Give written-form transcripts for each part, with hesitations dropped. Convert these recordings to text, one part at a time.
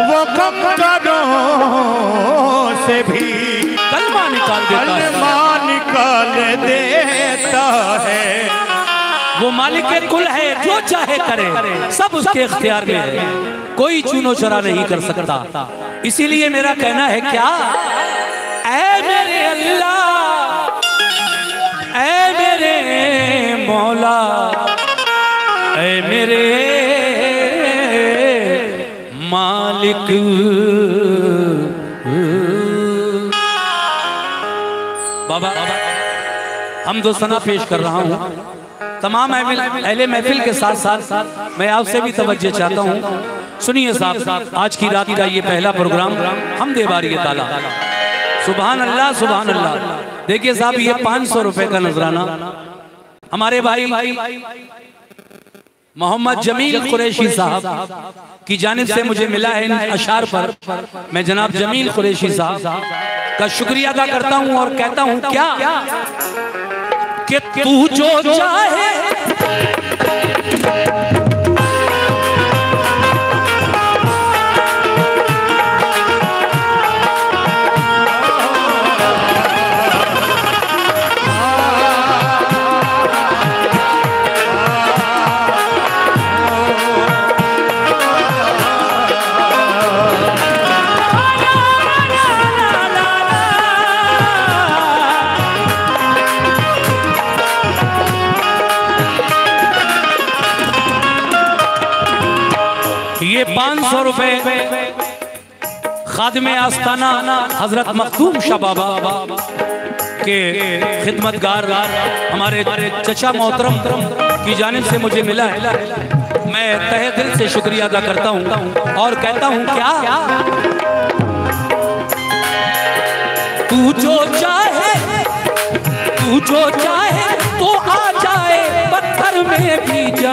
वो कम कदों से भी कलमा निकाल देता है। वो मालिक कुल है, जो चाहे करे, सब उसके इख्तियार में है, कोई चुनो चरा नहीं कर सकता। इसीलिए मेरा कहना है क्या, ऐ मेरे अल्लाह, ऐ मेरे मौला, ऐ मेरे मालिक। बाबा हम दो सना पेश कर रहा हूँ। तमाम अहले महफिल के साथ साथ मैं आपसे भी तवज्जो चाहता हूँ। सुनिए साहब, आज की रात का ये पहला प्रोग्राम हम दे बारी ताला। सुभान अल्लाह, सुभान अल्लाह। देखिए साहब, ये 500 रुपए का नजराना हमारे भाई मोहम्मद जमील कुरैशी साहब की जानिब से मुझे मिला है। इन अशार पर मैं जनाब जमील कुरैशी साहब का शुक्रिया अदा करता हूं और कहता हूं क्या कि तू जो चाहे ये 500 रुपए खादिम आस्ताना हजरत मखदूम शाह बाबा के खिदमतगार हमारे चचा मोहतरम की जानिब से मुझे मिला है। मैं तहे दिल से शुक्रिया अदा करता हूँ और कहता हूँ क्या, तू जो चाहे तो आ जाए पत्थर में भी जा,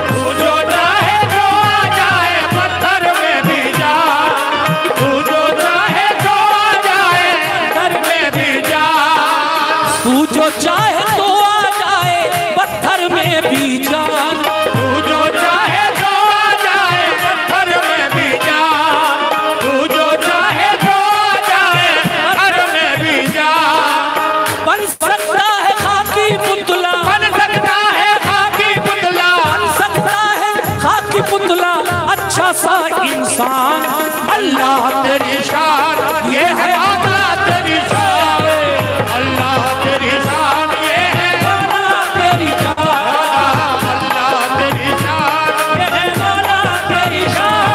तू जो चाहे तो आ जाए पत्थर में भी जा, तू जो चाहे तो आ जाए पत्थर में भी जा, तू जो चाहे तो आ जाए पत्थर में भी जा, तू जो चाहे तो आ जाए पत्थर में भी जा, तू जो चाहे तो आ जाए पत्थर में भी जा। बन सकता है खाकी पुतला, बन सकता है खाकी पुतला, बन सकता है खाकी पुतला अच्छा सा इंसान। अल्लाह तेरी शान ये है, अल्लाह तेरी शान, अल्लाह तेरी शान ये है, मौला तेरी शान, अल्लाह तेरी शान, ये है मौला तेरी शान,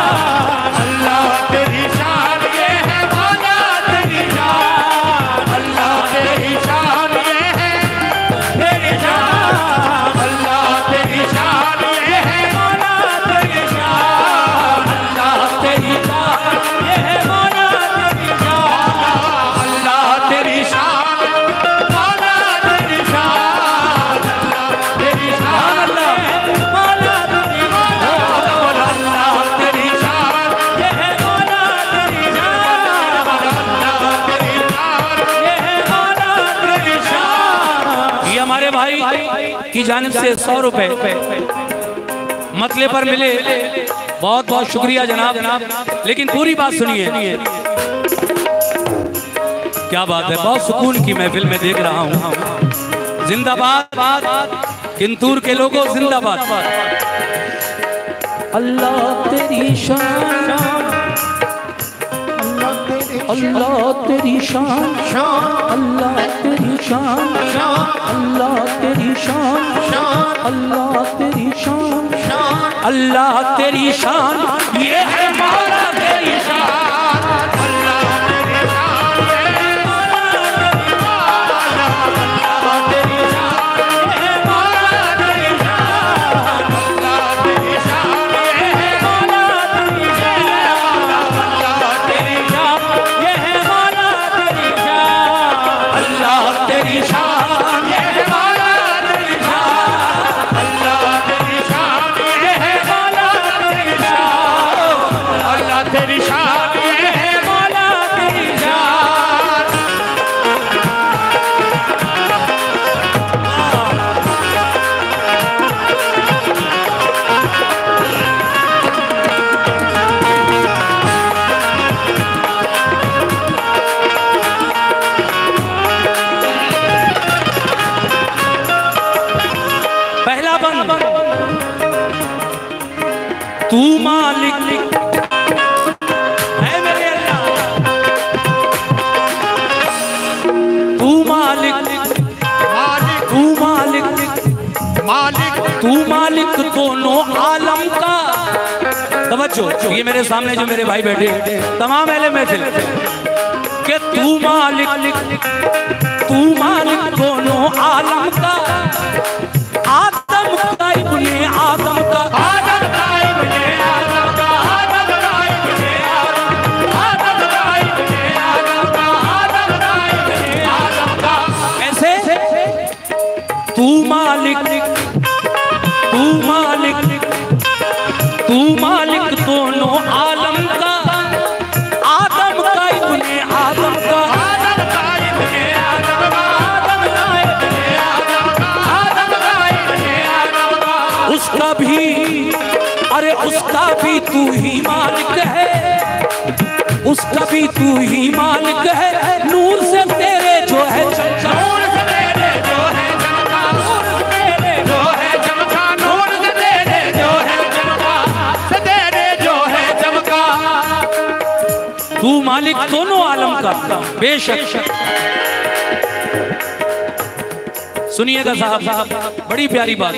अल्लाह तेरी शान ये है, मौला तेरी शान, अल्लाह तेरी शान ये है, तेरी शान, अल्लाह तेरी शान ये है, मौला तेरी शान, अल्लाह तेरी शान, ये है मौला तेरी शान, अल्लाह तेरी शान, मौला तेरी शान, तेरी शान, मौला तेरी शान, अल्लाह तेरी शान, ये है मौला तेरी शान, अल्लाह तेरी शान, ये है मौला तेरी शान। ये हमारे भाई की जानिब से 100 रुपए मतले पर मिले। बहुत बहुत शुक्रिया जनाब। लेकिन पूरी बात सुनिए। क्या बात है, बहुत सुकून की महफिल में देख रहा हूँ। जिंदाबाद किंतूर के लोगों, जिंदाबाद। अल्लाह तेरी शान, अल्लाह तेरी शान, अल्लाह तेरी शान, अल्लाह तेरी शान, अल्लाह तेरी शान, अल्लाह तेरी शान, ये है मौला तेरी शान, अल्लाह तेरी शान ये है, अल्लाह तेरी शान, ये है मौला तेरी शान, अल्लाह तेरी शान ये है, मौला तेरी शान, अल्लाह तेरी शान, ये है मौला तेरी शान, अल्लाह तेरी शान, ये है मौला तेरी शान, अल्लाह तेरी शान ये है, मौला तेरी शान, अल्लाह तेरी शान ये है, मौला तेरी शान। दोनों आलम का। तवज्जो, ये मेरे सामने जो मेरे भाई बैठे तमाम अहले महफिल के तू मालिक दोनों आलम का, आदम का इब्ने आदम का, आदम का इब्ने आदम का, आदम का इब्ने आदम, आदम का इब्ने आदम का, आदम का इब्ने आदम का। ऐसे तू मालिक दोनों आलम का, आदम का इब्ने आदम का, आदम का इब्ने आदम का, आदम का इब्ने आदम का, आदम का इब्ने आदम का। उसका भी, अरे उसका भी तू ही मालिक है, उसका भी तू ही मालिक है। नूर से तेरे जो है चमका, नूर से तेरे जो है चमका, नूर से तेरे जो है चमका, नूर से तेरे जो है चमका, से तेरे जो है चमका। तू मालिक दोनों आलम का, बेशक। सुनिएगा साहब, बड़ी प्यारी बात।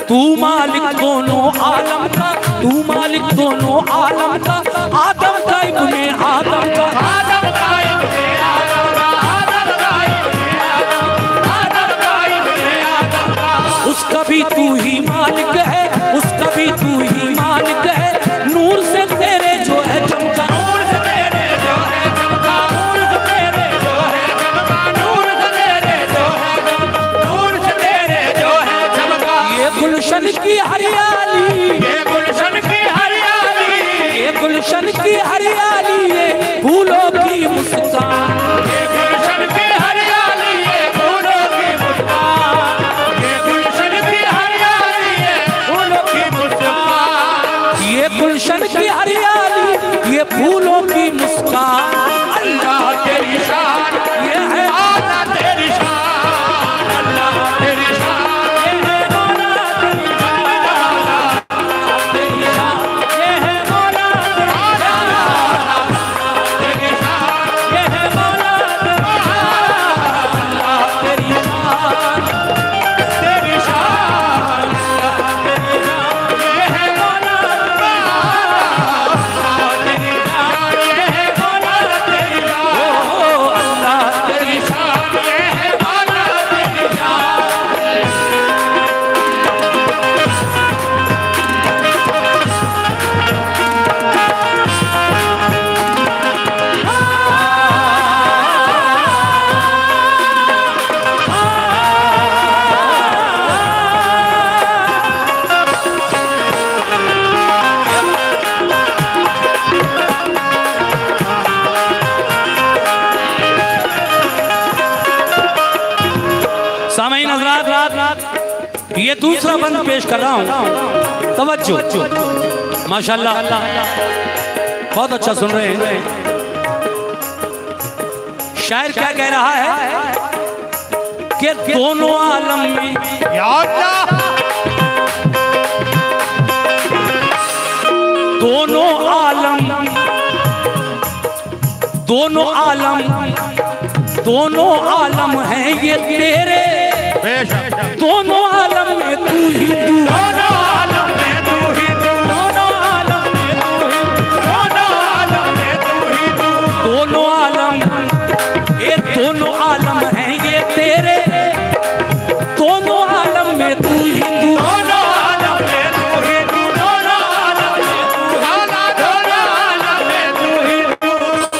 तू मालिक दोनों आलम का, तू मालिक दोनों आलम का, आदम का इब्ने आदम का, आदम का इब्ने आदम का, आदम का इब्ने आदम, आदम का इब्ने आदम का। उसका भी तू ही मालिक है, उसका भी तू ही मालिक है। नूर से तेरे जो है चमका, नूर से तेरे जो है चमका, नूर से तेरे जो है चमका, नूर से तेरे जो है चमका, नूर से तेरे जो है चमका। ये गुलशन की हरियाली, ये गुलशन की हरियाली, ये गुलशन की हरियाली, ये फूलों की मुस्कान, ये गुलशन की हरियाली, ये फूलों की मुस्कान, ये गुलशन की हरियाली, ये फूलों की मुस्कान। ये गुलशन की हरियाली, ये फूलों की मुस्कान। अल्लाह तेरी शान, ये है आला तेरी शान, अल्लाह तेरी शान, ये है मौला तेरी शान, ये है मौला तेरी शान, ये है मौला तेरी शान, तेरी शान, ये है मौला तेरी शान, ये है मौला तेरी शान, ओ अल्लाह तेरी शान, ये है मौला तेरी शान। सामईन हज़रात, ये दूसरा बंद पेश कर रहा हूँ। तवज्जो, माशाल्लाह, बहुत अच्छा सुन रहे हैं। शायर क्या कह रहा है कि दोनों आलम में, या अल्लाह, दोनों आलम, दोनों आलम, दोनों आलम हैं ये तेरे, बेशक दोनों आलम में तू ही तू, दोनों आलम में तू ही तू, दोनों आलम में तू ही, दोनों आलम में तू ही तू, दोनों आलम, ये दोनों आलम हैं ये तेरे, दोनों आलम में तू ही तू, दोनों आलम में तू ही तू, दोनों आलम में तू, दोनों आलम में तू ही तू।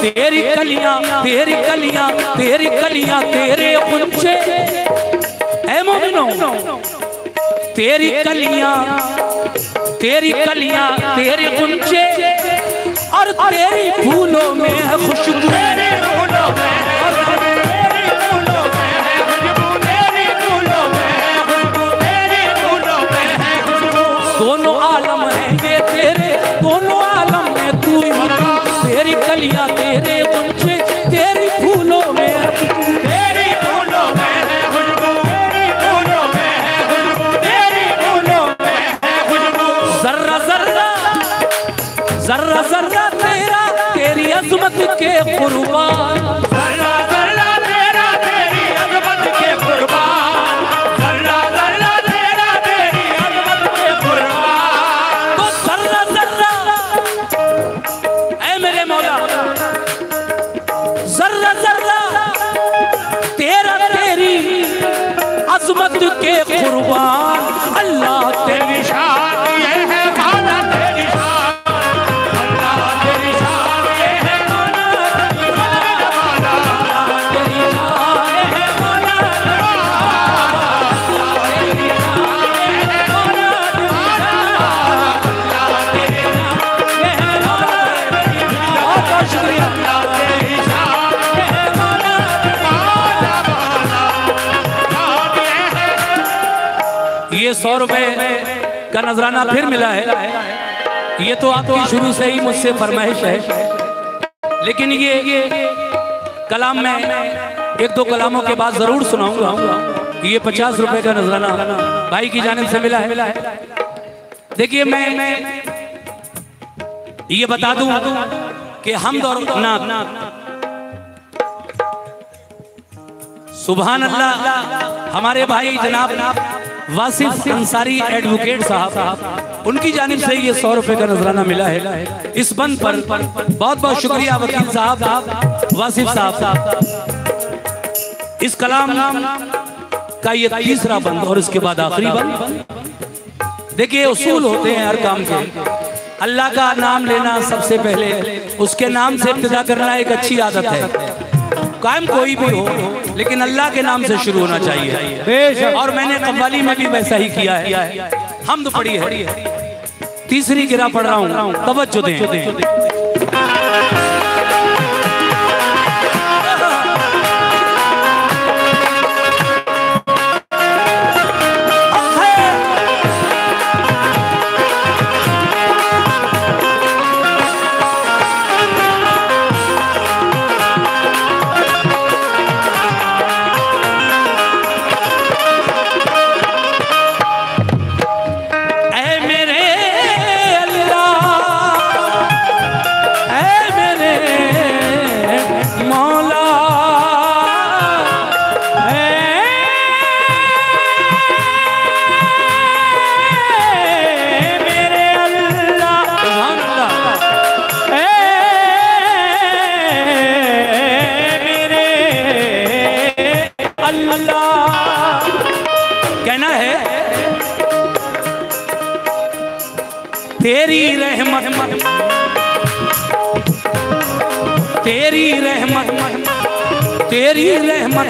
तेरी कलियां, तेरी कलियां, तेरी कलियां, तेरे गुंचे, ऐ मोमिनो, तेरी कलियां, तेरी कलियां, तेरे गुंचे, और तेरी फूलों में है खुशबू, तेरी फूलों में है खुशबू, तेरी फूलों में है खुशबू, तेरी फूलों में है खुशबू, तेरी फूलों में है खुशबू। दोनों आलम हैं ये तेरे, दोनों आलम में तू ही तू, तेरी कलियां, तेरे गुंचे, तेरी फूलों में है खुशबू, तेरी फूलों में है खुशबू, तेरी फूलों में है खुशबू, तेरी फूलों में है खुशबू। जर्रा जर्रा, जर्रा जर्रा तेरा, तेरी अजमत के कुर्बान, जर्रा जर्रा तेरा, तेरी अज़मत के कुर्बान, जर्रा जर्रा रुपए का नजराना फिर मिला है। ये तो आपकी शुरू से ही मुझसे फरमाइश है, लेकिन ये कलाम में एक दो कलामों के बाद जरूर सुनाऊंगा। ये 50 रुपए का नजराना भाई की जानिब से मिला है। देखिए मैं ये बता दूं कि हमद और नात, सुभान अल्लाह, हमारे भाई जनाब वासिफ अंसारी एडवोकेट साहब, उनकी जानिब से ये 100 रुपए का नजराना मिला है इस बंद पर। बहुत बहुत शुक्रिया वकील साहब, वासिफ साहब। इस कलाम का ये तीसरा बंद और इसके बाद आखिरी बंद। देखिए उसूल होते हैं हर काम के। अल्लाह का नाम लेना सबसे पहले, उसके नाम से इब्तिदा करना एक अच्छी आदत है। काम कोई भी हो लेकिन अल्लाह के नाम से शुरू होना चाहिए। और मैंने कव्वाली में भी वैसा ही किया है। हमद पढ़ी है, तीसरी गिरा पढ़ रहा हूँ, तवज्जो दें। कहना है तेरी रहमत, तेरी रहमत, तेरी रहमत,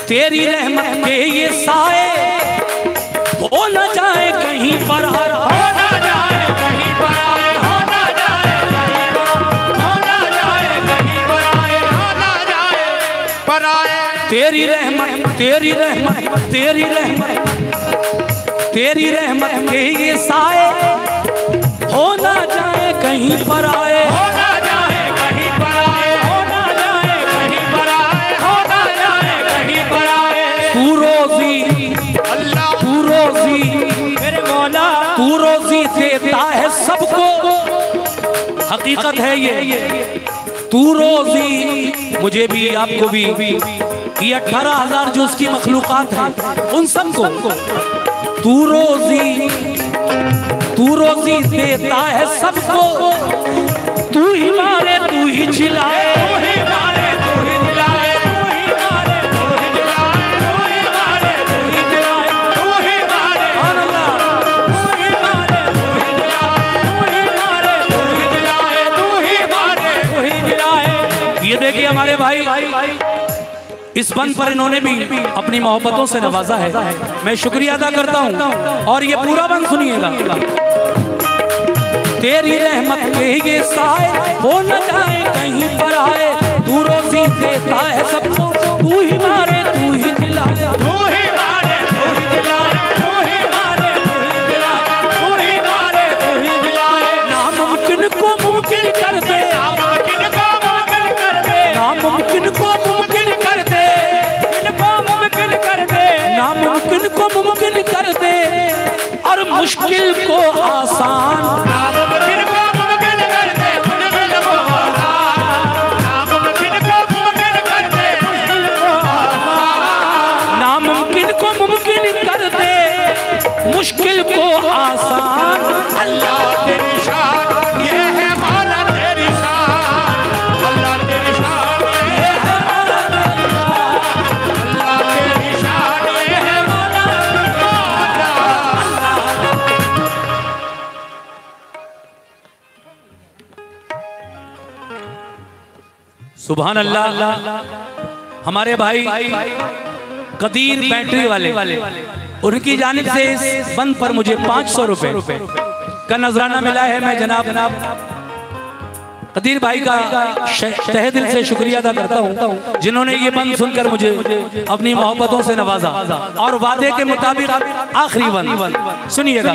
तेरी रहमत के ये साए हो न जाए कहीं पर, हो न जाए कहीं पर, हो न जाए कहीं पर, हो न जाए कहीं पर, हो न जाए पर आए। तेरी रहमत, तेरी रहमत, तेरी रहमत, तेरी रहमत के ये साए हो न जाए कहीं पर आए, हो न जाए कहीं पर आए, हो न जाए कहीं पर आए, हो न जाए कहीं पर आए। तू रोजी अल्लाह, तू रोजी मेरे मौला, तू रोजी देता है सबको, हकीकत है ये। तू रोजी मुझे भी आपको भी, ये 18,000 जो उसकी मखलूकात है उन सबको तू रोजी, तू रोजी देता है सबको। तू ही मारे तू ही चिल्लाए, तू ही मारे तू ही चिल्लाए, तू ही मारे तू ही चिल्लाए, तू ही मारे तू ही चिल्लाए, तू ही मारे अल्लाह, तू ही मारे तू ही चिल्लाए, तू ही मारे तू ही चिल्लाए, तू ही मारे तू ही चिल्लाए। ये देखिए हमारे भाई इस बंद पर इन्होंने भी अपनी मोहब्बतों से नवाजा है, मैं शुक्रिया अदा करता हूँ। और ये पूरा बंद सुनिएगा। तेरी रहमत के ये साए हो न जाए कहीं पर आए, तू रोजी देता है सबको, तू ही मारे तू ही दिलाए, तू ही मारे तू ही दिलाए, तू ही मारे तू ही दिलाए, तू ही मारे तू ही दिलाए। नामुमकिन को मुमकिन कर दे, नामुमकिन को मुमकिन कर दे, नामुमकिन को मुमकिन कर दे, नामुमकिन को मुमकिन कर दे और मुश्किल को आसान, नामुमकिन को मुमकिन कर दे, मुश्किल को आसान, नामुमकिन को मुमकिन कर दे, मुश्किल को आसान, नामुमकिन को मुमकिन कर दे, मुश्किल को आसान। अल्लाह तेरी शान ये है मौला तेरी शान, अल्लाह तेरी शान ये है मौला तेरी शान, अल्लाह तेरी शान ये है मौला सुभान अल्लाह। हमारे भाई कदीर बैटरी वाले, उनकी जानिब से इस बंद पर मुझे 500 रुपए का नजराना मिला है। मैं जनाब कदीर भाई का तहे दिल से शुक्रिया अदा करता हूँ जिन्होंने ये बंद सुनकर मुझे अपनी मोहब्बतों से नवाजा और वादे के मुताबिक आखिरी बंद सुनिएगा।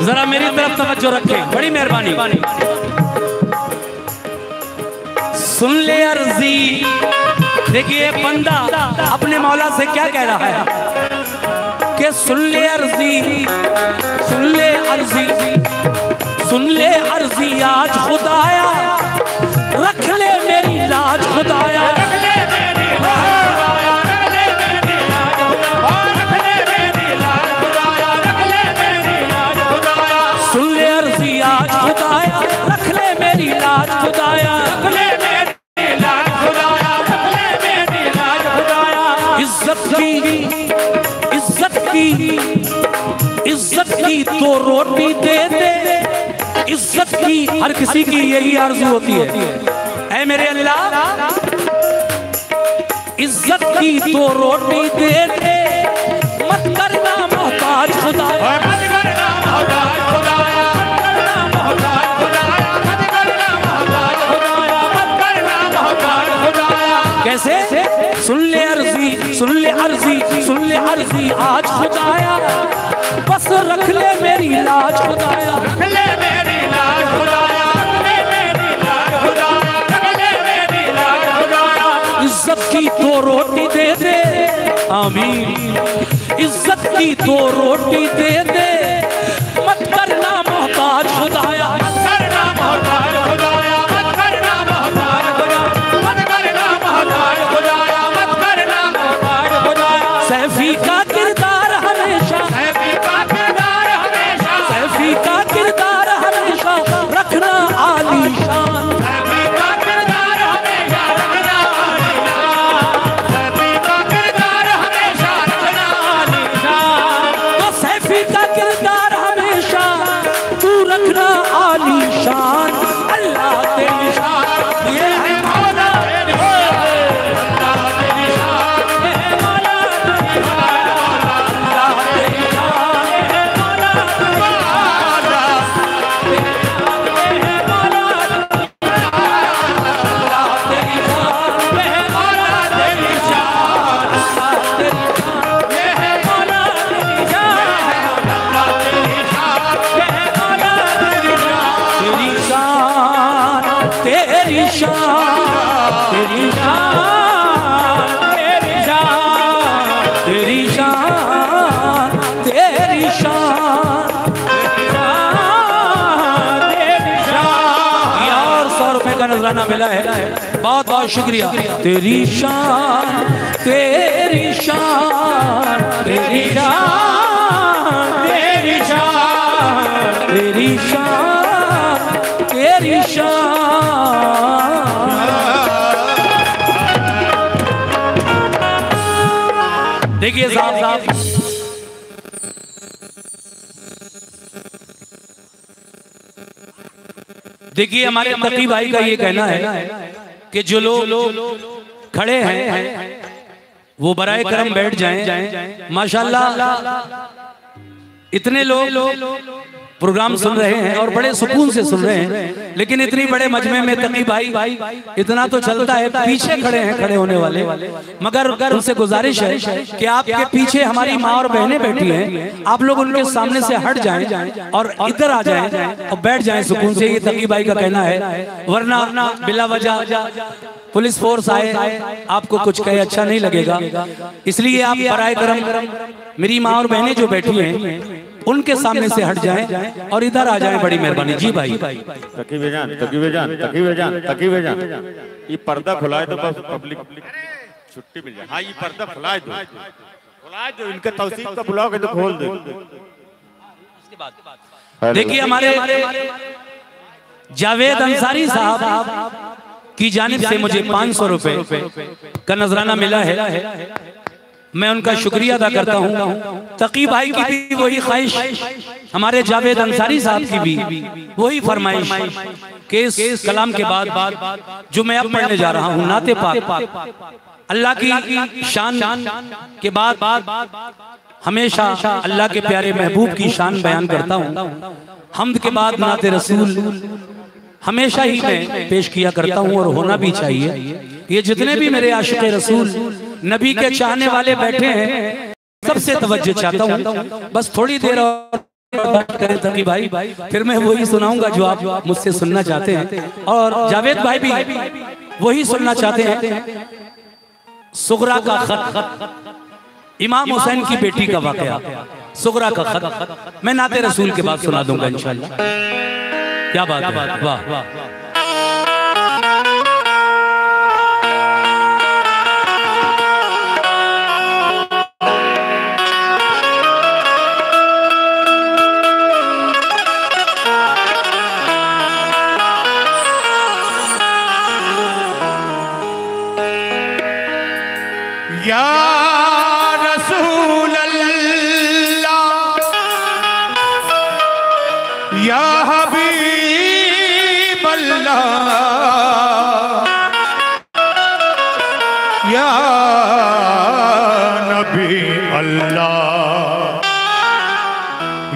जरा मेरी तरफ तवज्जो रखें, बड़ी मेहरबानी। सुन ले अर्जी, देखिए बंदा अपने मौला से क्या कह रहा है कि सुन ले अर्जी, सुन ले अर्जी, सुन ले अर्जी आज खुदाया, रख ले मेरी लाज खुदाया, खुदाया रख ले मेरी लाज खुदाया, रख ले मेरी लाज खुदाया, रख ले मेरी लाज खुदाया। इज्जत की तो रोटी दे दे, इज्जत की हर किसी की यही आरज़ू होती है। ऐ मेरे अल्लाह इज्जत की तो रोटी दे दे, मत करना मोहताज खुदाया, मत करना मोहताज खुदाया, कैसे? सुन ले अर्जी, सुन ले अर्जी, सुन ले अर्जी आज खुदाया, बस रख ले मेरी लाज खुदाया, रख ले मेरी लाज खुदाया, रख ले मेरी लाज खुदाया, रख ले मेरी लाज खुदाया। इज्जत की तो रोटी दे दे, आमीन, इज्जत की तो रोटी दे दे, मत करना मोहताज खुदाया, मत करना मोहताज खुदाया, मत करना मोहताज खुदाया, मत करना मोहताज खुदाया, मत करना मोहताज खुदाया। सैफी का किरदार हमेशा, सैफी का किरदार हमेशा, सैफी का किरदार हमेशा रखना आलीशान, सैफी का किरदार हमेशा रखना आलीशान, सैफी का किरदार हमेशा रखना आलीशान। तो सैफी का किरदार हमेशा तू रखना आलीशान, अल्लाह तेरी शान ये है मौला, अल्लाह तेरी शान ये है मौला, अल्लाह तेरी शान ये है मौला, अल्लाह तेरी शान ये है मौला, तेरी शान ये है मौला, तेरी शान, अल्लाह तेरी शान ये है मौला, तेरी शान, तेरी शान, तेरी शान, तेरी शान, तेरी शान, तेरी शान, तेरी शान। यार 100 रुपए का नजराना मिला है, बहुत बहुत शुक्रिया। तेरी शान, तेरी शान, तेरी शान, तेरी शान, तेरी शान, तेरी शान। देखिए साहब, देखिए हमारे तकी भाई का ये कहना है कि जो लोग खड़े हैं वो बराए करम बैठ जाएं। माशाल्लाह इतने लोग प्रोग्राम सुन रहे हैं और बड़े सुकून से सुन रहे हैं, लेकिन इतनी बड़े मजमे में तकी भाई इतना तो चलता है, पीछे खड़े हैं खड़े होने वाले, मगर उनसे गुजारिश है कि आपके पीछे हमारी माँ और बहनें बैठी हैं, आप लोग उनके सामने से हट जाएं और इधर आ जाएं और बैठ जाएं सुकून से। ये तकी भाई का कहना है, वरना बिला वजह पुलिस फोर्स आए आपको कुछ कहे अच्छा नहीं लगेगा, इसलिए आप बराए करम मेरी माँ और बहनें जो बैठी हैं उनके सामने से हट जाएं और इधर आ जाएं, बड़ी मेहरबानी। जी भाई तकीवे जान, तकीवे जान, तकीवे जान, तकीवे जान, ये पर्दा खुलाए तो बस पब्लिक छुट्टी मिल जाए। हाँ ये पर्दा खुलाए दो, खुलाए दो, इनके तौसीफ का बुलाओगे तो खोल दो। देखिए हमारे जावेद अंसारी साहब की जानिब से मुझे 500 रुपए का नजराना मिला है। मैं उनका शुक्रिया अदा करता हूँ। तकी भाई की भी वही ख्वाहिश, हमारे जावेद अंसारी साहब की भी वही फरमाइश कि इस कलाम के बाद जो मैं अब पढ़ने जा रहा हूँ, नाते पाक अल्लाह की शान के बाद हमेशा अल्लाह के प्यारे महबूब की शान बयान करता हूँ। हम्द के बाद नाते रसूल हमेशा ही मैं पेश किया करता हूँ और होना भी चाहिए। ये जितने भी मेरे आशिक़ रसूल नबी के चाहने वाले बैठे हैं, सबसे तवज्जो चाहता हूँ। बस थोड़ी देर और बात करें तकी भाई, फिर मैं वही सुनाऊंगा जो आप मुझसे सुनना चाहते हैं। और जावेद भाई भी वही सुनना चाहते हैं। सुगरा का खत, इमाम हुसैन की बेटी का वाकया, सुगरा का खत मैं नाते रसूल के बाद सुना दूंगा इंशाल्लाह। क्या बात है, वाह वाह। या रसूल अल्लाह, या हबीब अल्लाह, या नबी अल्लाह,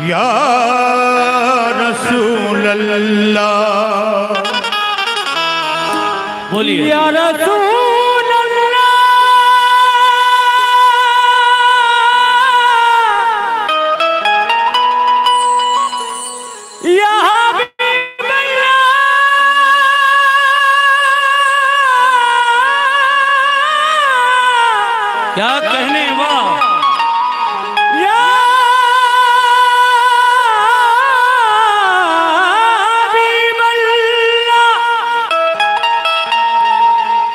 या रसूल अल्लाह। बोलिए या रसूल क्या कहने, वाह। या हबीब अल्लाह,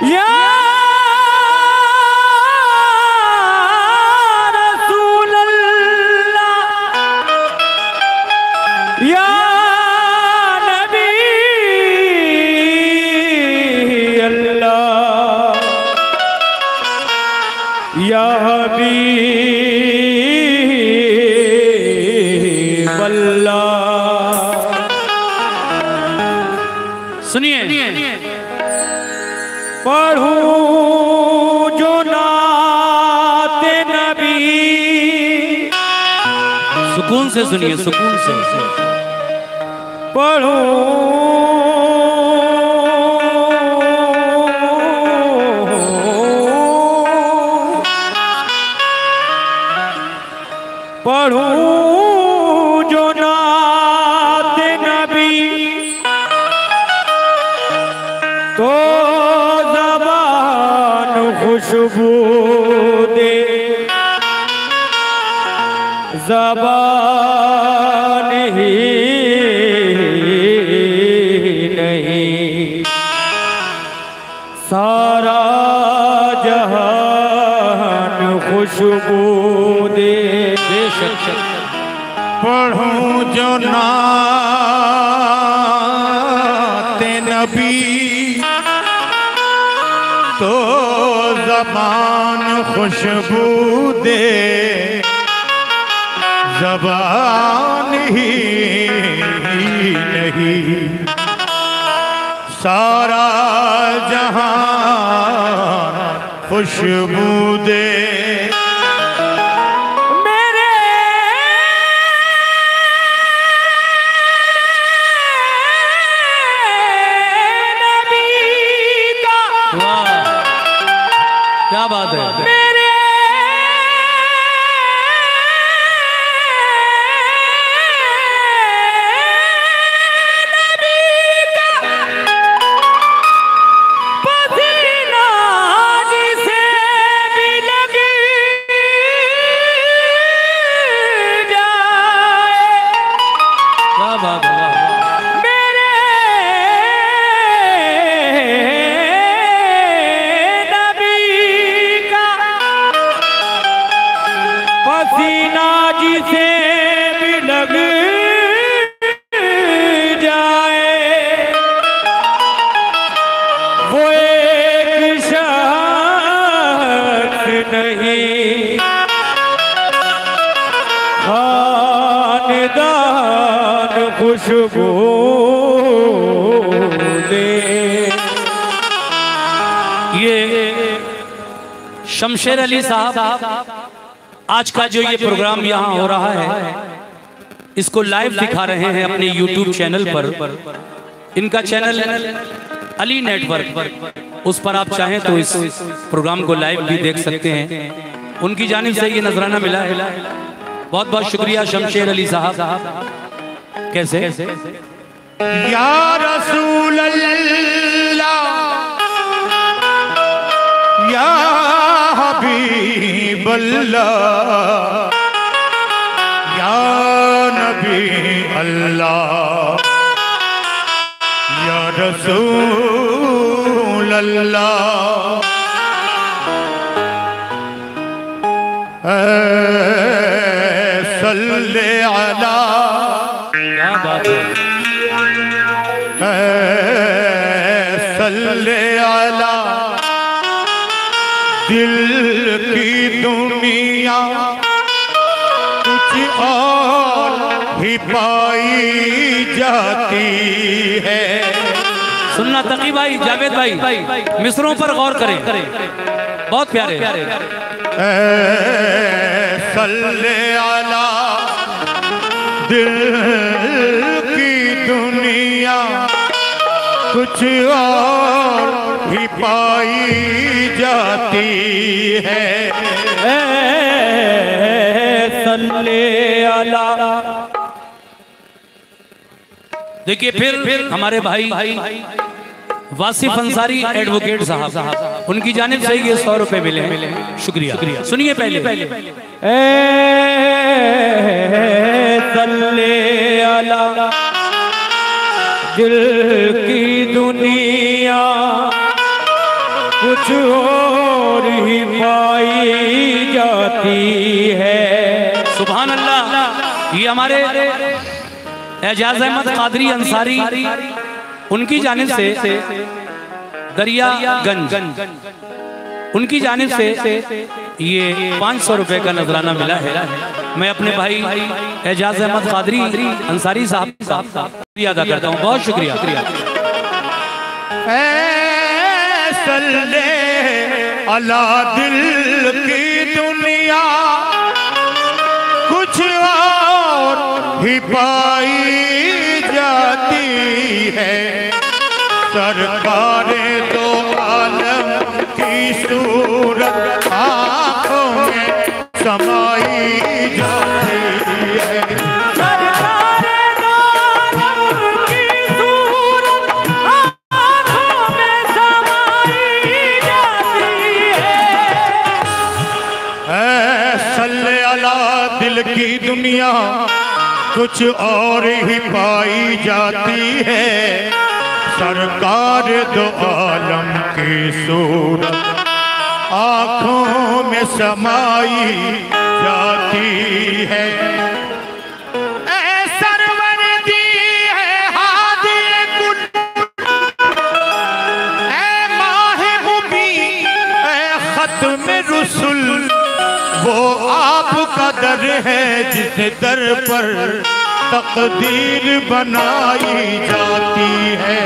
या रसूल अल्लाह, या नबी अल्लाह, या हबीब अल्लाह। सुनिए, पढ़ूं जो नाते नबी, सुकून से सुनिए, सुकून से। पढ़ूं जो नाते नबी, तो ज़बान खुशबू दे, ज़बान ही नहीं सारा जहान खुशबू दे। पढ़ूं जो नाते नबी, तो ज़बान खुशबू दे, ज़बान ही नहीं सारा जहान खुशबू दे। क्या बात है, मेरे नबी का पसीना जिसे भी लग जाए। क्या बात है, पसीना जिसे भी लग जाए। जावेदान खुशबू दे। ये शमशेर अली साहब आज का जो ये प्रोग्राम यहाँ हो रहा है इसको लाइव दिखा रहे हैं अपने YouTube चैनल पर। इनका चैनल अली नेटवर्क, उस पर आप चाहें तो इस प्रोग्राम को लाइव भी देख सकते हैं। उनकी जानिब से ये नजराना मिला है। बहुत बहुत शुक्रिया शमशेर अली साहब। कैसे या रसूल अल्लाह या हबीब अल्लाह या नबी अल्लाह या रसूल अल्लाह सल्ले अला। क्या बात है। सल्ले अला दिल की दुनिया कुछ और ही पाई जाती है। सुनना तकी भाई, जावेद भाई, मिसरों पर गौर करें, बहुत प्यारे। सल्ले अला दिल की दुनिया कुछ और भी पाई जाती है। सल्ले अला। देखिए फिर हमारे भाई वासिफ अंसारी एडवोकेट साहब, उनकी जानिब से ये 100 रुपए मिले हैं। शुक्रिया। सुनिए पहले सल्ले अला दिल की दुनिया कुछ और ही पाई जाती है। सुभान अल्लाह। ये हमारे एजाज अहमद कादरी अंसारी, उनकी जानिब से दरियागंज, उनकी जानिब से ये 500 रुपए का नजराना मिला है। मैं अपने भाई एजाज अहमद कादरी अंसारी साहब का अदा करता हूँ। बहुत शुक्रिया। सल्ले अला दिल की दुनिया कुछ और ही पाई जाती है। सरकार दो आलम की सूरत आँखों में समाई जाती है। सरकार दो आलम की सूरत आँखों में समाई जाती है। सल्ले अला दिल की दुनिया कुछ और ही पाई जाती है। सरकार दो आलम की सूरत आँखों में समाई जाती है। सरवर दी है हादी कुल माहे मुबीन खत्म रुसुल, वो आपका दर है जिस दर पर तकदीर बनाई जाती है।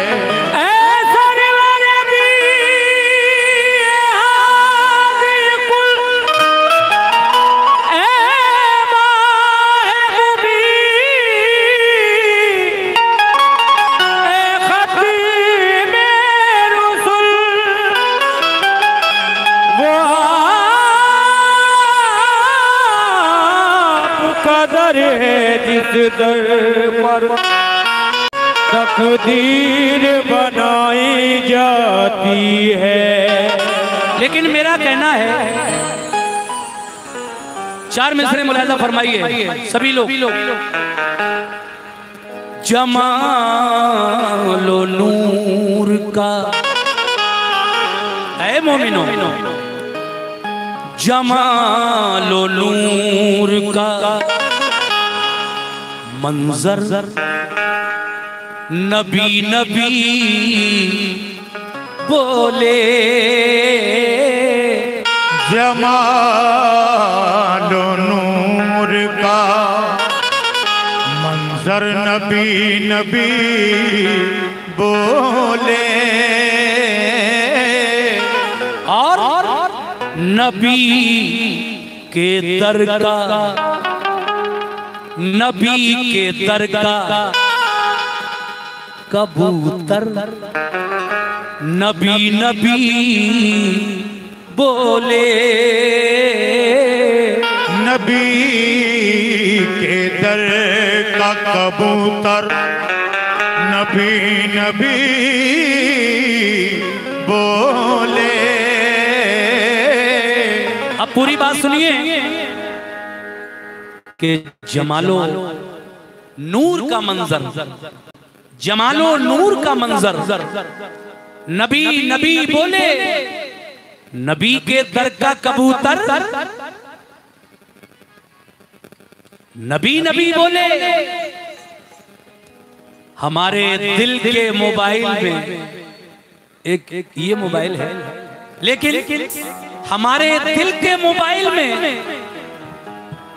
कदर है जिस दर पर तकदीर बनाई जाती है। लेकिन मेरा कहना है, 4 मिसरे मुलाहिजा फरमाइए सभी लोग। जमालो नूर का ऐ मोमिनो, जमालो नूर का मंजर नबी नबी बोले। जमालो नूर का कबूतर नबी नबी बोले और नबी के दर का, नबी के दर का कबूतर नबी नबी बोले। नबी के दर का कबूतर नबी नबी बोले। अब पूरी बात सुनिए कि जमालो नूर का मंजर, जमालो नूर का मंजर, नबी नबी बोले। नबी के दर का कबूतर नबी नबी बोले। हमारे दिल के मोबाइल में एक ये मोबाइल है, लेकिन हमारे दिल के मोबाइल में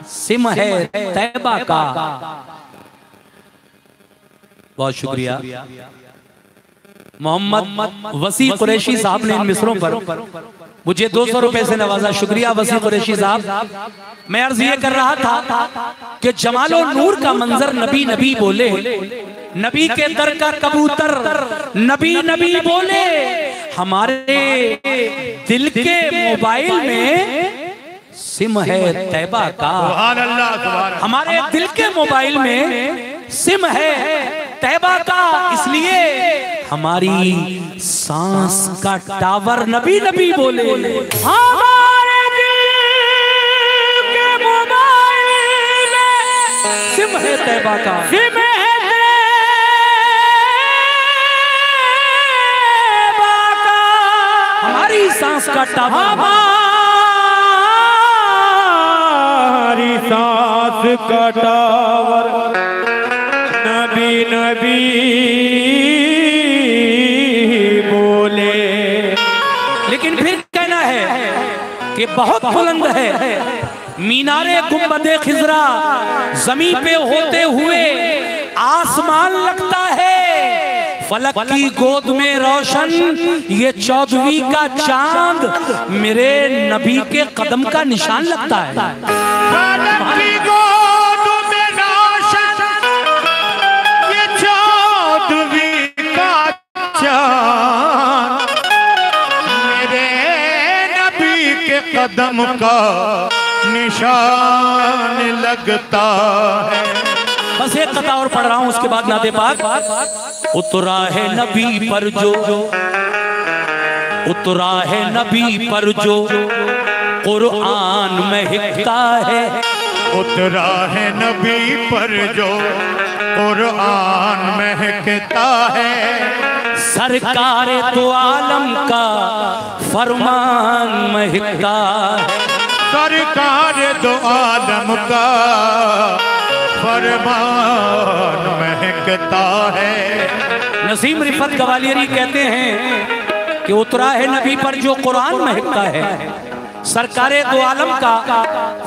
सिम है तैयबा का। बहुत शुक्रिया मोहम्मद वसी कुरैशी साहब ने इन मिसरों पर मुझे 200 रुपए से नवाजा। शुक्रिया वसी कुरैशी साहब। मैं अर्ज ये कर रहा था कि जमालो नूर का मंजर नबी नबी बोले। नबी के दर का कबूतर नबी नबी बोले। हमारे दिल के मोबाइल में सिम है तैयबा का। हमारे दिल के मोबाइल में सिम है तैयबा का, इसलिए हमारी सांस का टावर नबी नबी बोले। हमारे दिल के मोबाइल में सिम है तैयबा का, सिम है तैयबा का। हमारी सांस का टावर, हमारी सांस का टावर नबी नबी बोले। लेकिन फिर कहना है कि बहुत बुलंद है मीनारे गुंबदे खिजरा, जमीन पे होते हुए आसमान लगता है। फलक की गोद में रोशन ये 14वीं का चांद मेरे नबी के कदम का निशान लगता है। मेरे नबी के कदम का निशान लगता है। बस एक कथा और पढ़ रहा हूं, उसके बाद नाते पाक। उतरा है नबी पर जो, उतरा है नबी पर जो कुरान महकता है। उतरा है नबी पर जो कुरान महकता है। सरकार दो आलम का फरमान महकता है। सरकार दो आलम का फरमान महकता है। नसीम रिफत गवालियरी कहते हैं कि उतरा है नबी पर जो कुरान महकता है, सरकारे दो आलम का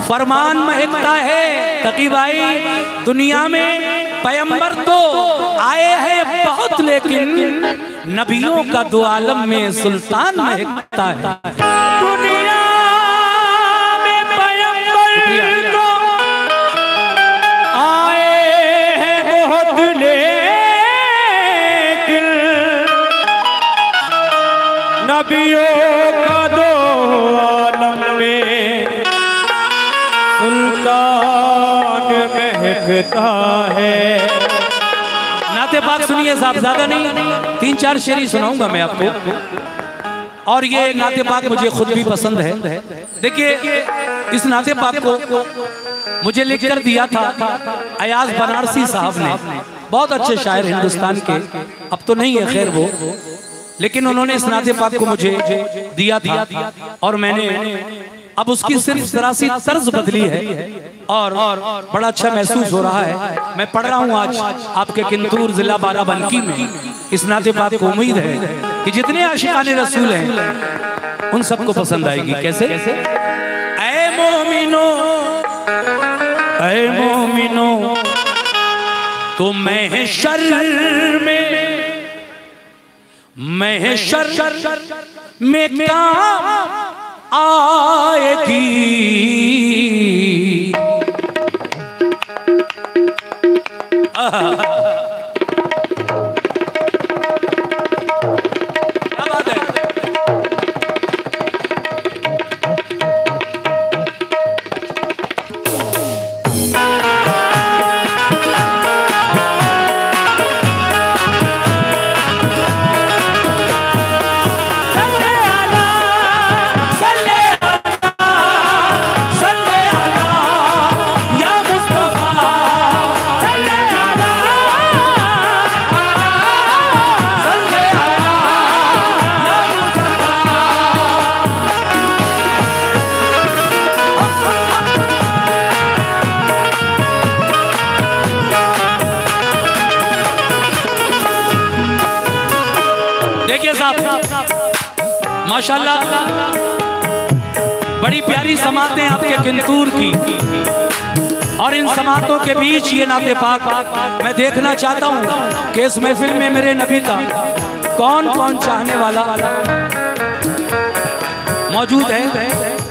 फरमान महकता है। तकी भाई, दुनिया में पैगंबर तो आए हैं बहुत, लेकिन नबियों का दो आलम में सुल्तान महकता है। दुनिया में पैगंबर तो आए हैं बहुत, लेकिन नबियों का दो आलम में सुल्तान महकता है। नाते पाक सुनिए साहब, ज्यादा नहीं 3-4 शेरी सुनाऊंगा मैं आपको। और ये नाते पाक मुझे खुद भी पसंद है। देखिए, इस नाते पाक को मुझे लिखकर दिया था अयाज बनारसी साहब ने, बहुत अच्छे शायर हिंदुस्तान के, अब तो नहीं है खैर वो, लेकिन उन्होंने इस नाते पाक को मुझे दिया था और मैंने अब उसकी सिर्फ जरा सी तर्ज बदली है और बड़ा अच्छा महसूस हो रहा है। मैं पढ़ रहा हूँ आज आपके किंतूर जिला बाराबंकी में इस नाते पाक को। उम्मीद है कि जितने आशिकाने रसूल हैं उन सबको पसंद आएगी। कैसे? ऐ मोमिनो, ऐ मोमिनो, तो महशर में काम आएगी। क्या बात है? देखिए साहब, माशाल्लाह बड़ी प्यारी समातें आपके किंतूर की, और इन समातों के बीच ये नाते पाक मैं देखना चाहता हूँ कि इस महफिल में मेरे नबी का कौन कौन चाहने वाला मौजूद है।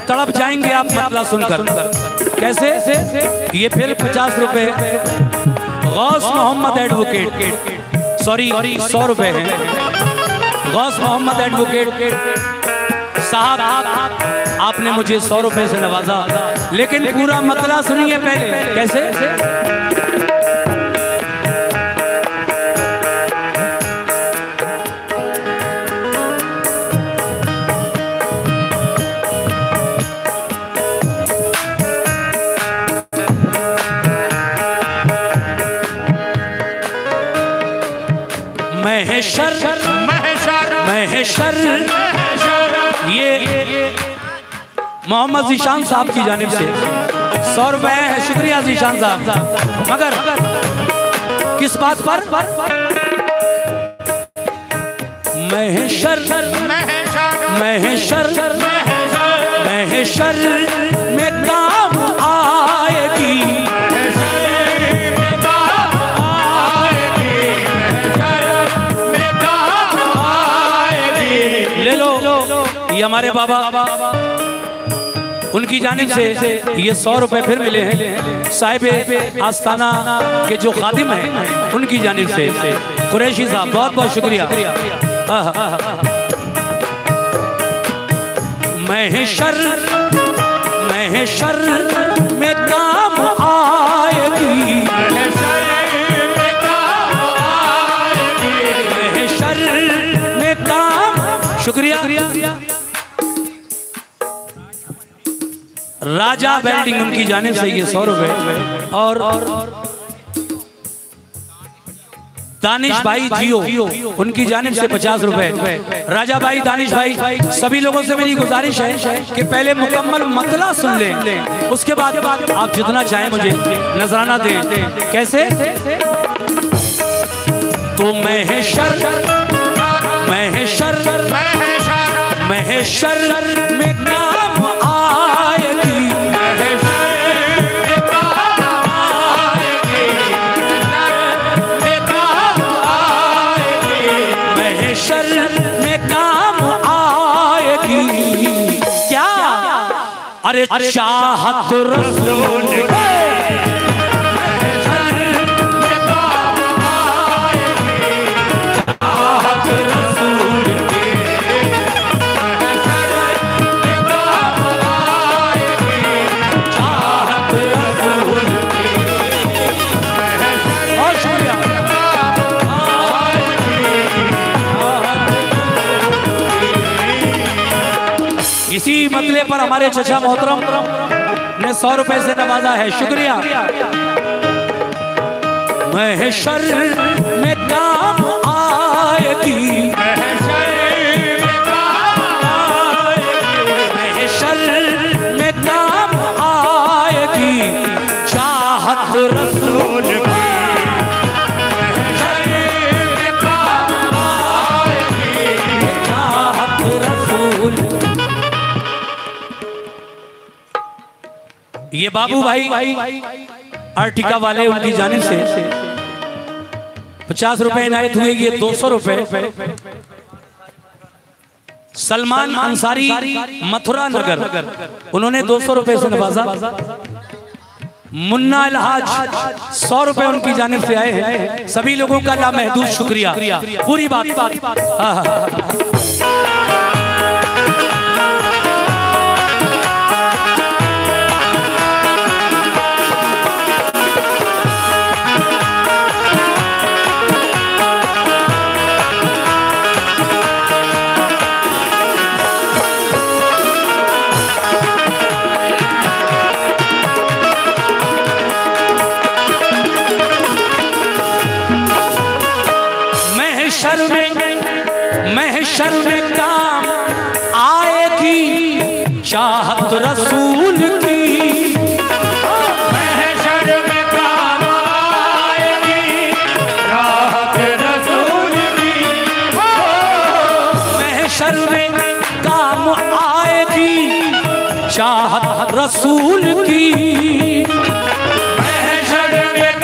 तड़प जाएंगे आप मतला सुनकर। कैसे? ये फिर 50 रुपए गौस मोहम्मद एडवोकेट, सॉरी 100 रुपए हैं। गौस मोहम्मद एडवोकेट साहब, आपने मुझे 100 रुपए से नवाजा, लेकिन पूरा मतला सुनिए पहले। कैसे? महशर ये मोहम्मद जीशान साहब की जानिब से 100 रुपए है। शुक्रिया जीशान साहब। मगर किस बात पर? महशर में काम आएगी। ले लो, ये हमारे बाबा, उनकी जानिब से ये 100 रुपए फिर मिले हैं। साहिब आस्ताना के जो खादिम हैं उनकी जानिब से कुरैशी साहब, बहुत बहुत शुक्रिया। महशर में काम आएगी। महशर में काम, शुक्रिया। राजा वेल्डिंग उनकी जाने से ये 100 रुपए, और दानिश भाई जियो उनकी जानिब से 50 रुपए। राजा भाई, दानिश भाई, सभी लोगों से मेरी गुजारिश है कि पहले मुकम्मल मतला सुन लें, उसके बाद आप जितना चाहें मुझे नजराना दें। कैसे? तो महशर में काम आएगी। महशर में काम आएगी। क्या? अरे चाहत रसूल इसी मतले पर हमारे चचा मोहतरम ने 100 रुपए से नवाजा है। शुक्रिया। महशर में काम आएगी। महशर में काम आएगी। चाहत रसूल ये बाबू भाई आर्टिका वाले, उनकी जानिब से 50 रुपए इनायत हुए, ये 200 रुपए सलमान अंसारी मथुरा नगर, उन्होंने 200 रुपए से नवाजा। मुन्ना अलहाज 100 रुपए उनकी जानिब से आए हैं। सभी लोगों का लामहदूद शुक्रिया। पूरी बात महशर में काम आएगी चाहत रसूल की, महशर में काम आएगी चाहत रसूल की, महशर में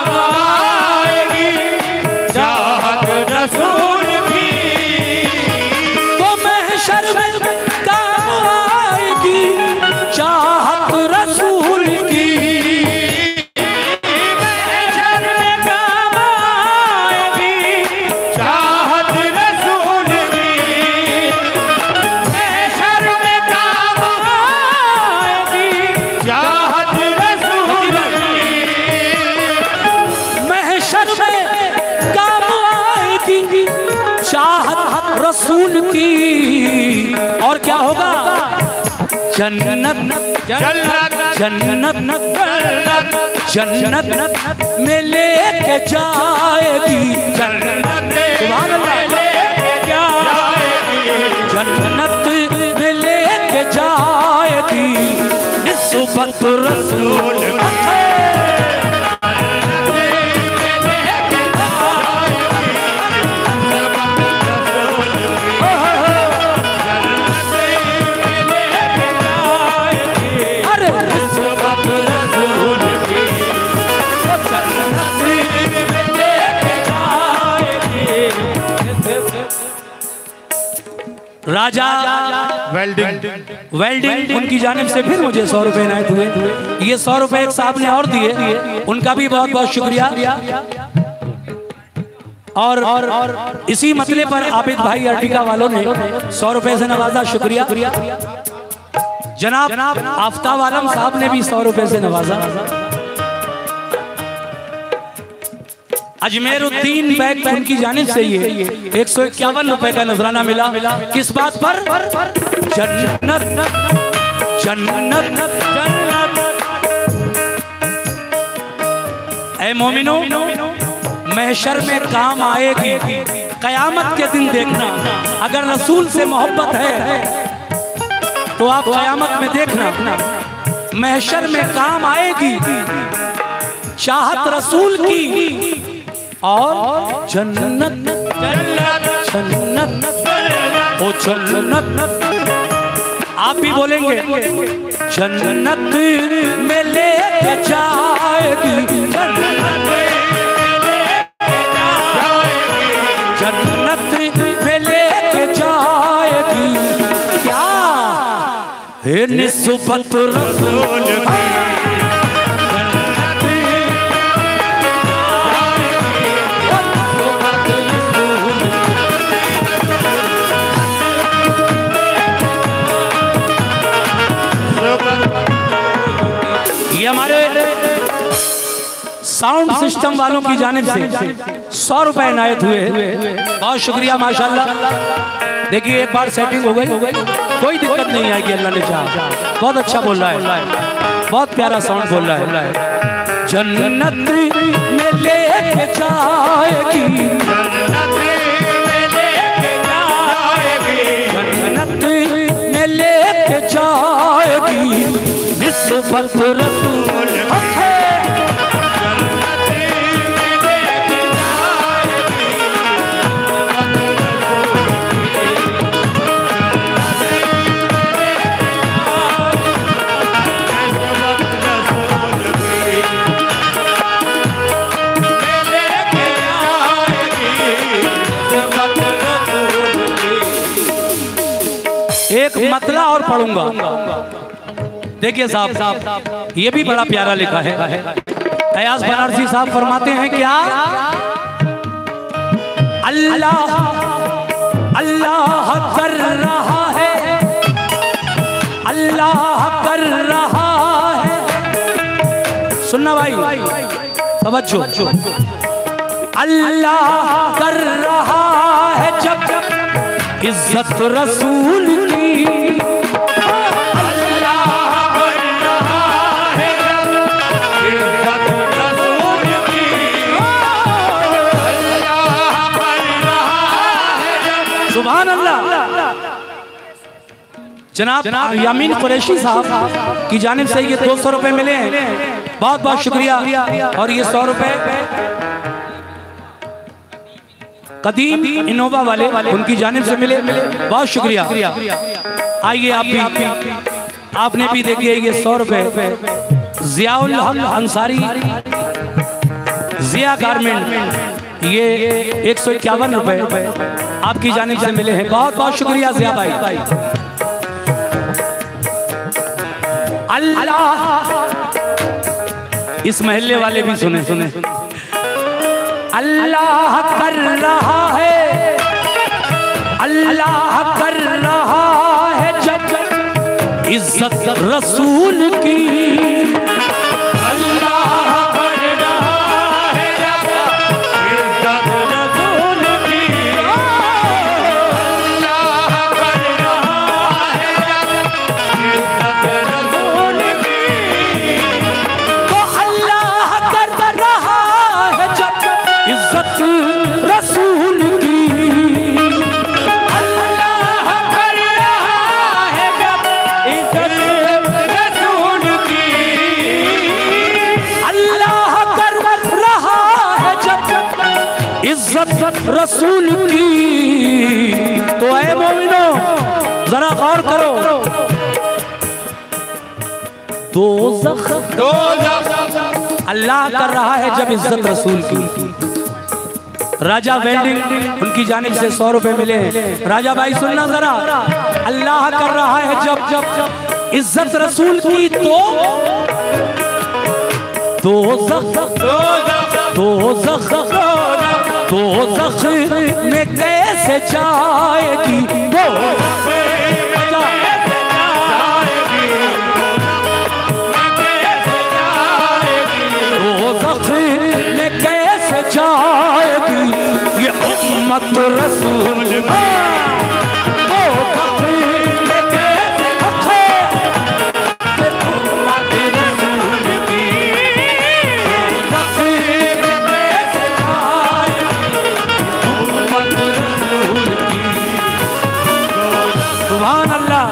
काम आएगी चाहत रसूल की, महशर में काम आएगी चाहत रसूल की, चाहत रसूल की, महशर में काम आएगी चाहत रसूल की, महशर में काम आएगी चाहत रसूल की, महशर में काम आएगी चाहत रसूल की। और क्या होगा? जन्नत जन्नत जन्नत जन्नत में लेके जाएगी, जन्नत जन्नत में लेके जाएगी निस्बत रसूल। राजा वेल्डिंग उनकी जानिब से फिर मुझे 100 रुपए इनायत हुए। ये 100 रुपए एक साहब ने और दिए, उनका भी बहुत बहुत शुक्रिया। और इसी मसले पर आबिद भाई अर्टिका वालों ने 100 रुपए से नवाजा, शुक्रिया। जनाब आफ्ताब आलम साहब ने भी 100 रुपए से नवाजा। अजमेरुद्दीन बैग उनकी जानिब से ये 151 रुपए का नजराना मिला। किस बात पर? जन्नत जन्नत जन्नत। ऐ मोमिनो, महशर में काम आएगी, कयामत के दिन देखना। अगर रसूल से मोहब्बत है तो आप कयामत में देखना, महशर में काम आएगी चाहत रसूल की और जन्नत जन्नत जन्नत ओ जन्नत। आप भी बोलेंगे जन्नत में लेके जाएगी, जन्नत में लेके जाएगी। क्या है निस्बत रसूल की। ये हमारे साउंड सिस्टम वालों की जानिब से 100 रुपए इनायत हुए, बहुत शुक्रिया माशाल्लाह। देखिए एक बार सेटिंग हो गई, कोई दिक्कत नहीं आएगी, अल्लाह ने चाहा। बहुत अच्छा बोल रहा है, बहुत प्यारा साउंड बोल रहा है। जन्नत में लेके जाएगी, जन्नत में लेके जाएगी निस्बत रसूल। मतला और पढ़ूंगा। देखिए साहब, ये भी बड़ा प्यारा लिखा है। अयाज बनारसी साहब फरमाते हैं क्या? अल्लाह अल्लाह कर रहा है, अल्लाह कर रहा है। सुनना भाई, तवज्जो। अल्लाह कर रहा है जब इज्जत रसूल की, अल्लाह कर रहा है जब इज्जत रसूल की, अल्लाह कर रहा है जब। सुभान अल्लाह। जनाब यामीन कुरैशी साहब की जानिब से ये 200 रुपए मिले हैं, बहुत बहुत शुक्रिया। और ये 100 रुपए कदीम इनोवा वाले उनकी जानिब से मिले, बहुत शुक्रिया। आइए आप भी, आपने भी देखिए ये 100 रुपए जियाउल हक अंसारी जिया गारमेंट, ये 151 रुपए आपकी जानिब से मिले हैं, बहुत बहुत शुक्रिया जिया भाई। अल्लाह, इस महल्ले वाले भी सुने सुने। अल्लाह कर रहा है, अल्लाह कर रहा है जब इज्जत रसूल की, अल्लाह कर रहा है जब इज्जत रसूल की, अल्लाह कर रहा है जब इज्जत रसूल की, तो अल्लाह कर रहा है जब इज्जत रसूल की, अल्लाह कर रहा है जब इज्जत रसूल की, अल्लाह कर रहा है जब इज्जत रसूल की। तो ऐ मोमिनो जरा गौर करो, दोज़ख अल्लाह कर रहा है जब इज्जत रसूल की। राजा वेल्डिंग उनकी जानिब से 100 रुपए मिले हैं। राजा भाई सुनना जरा, अल्लाह कर रहा है जब जब इज्जत रसूल की, तो दोज़ख में कैसे जाएगी वो, दोज़ख में कैसे जाएगी ये उम्मत रसूल, दोज़ख में कैसे उम्मत रसूल की, दोज़ख में कैसे जाएगी उम्मत रसूल की। सुभान अल्लाह।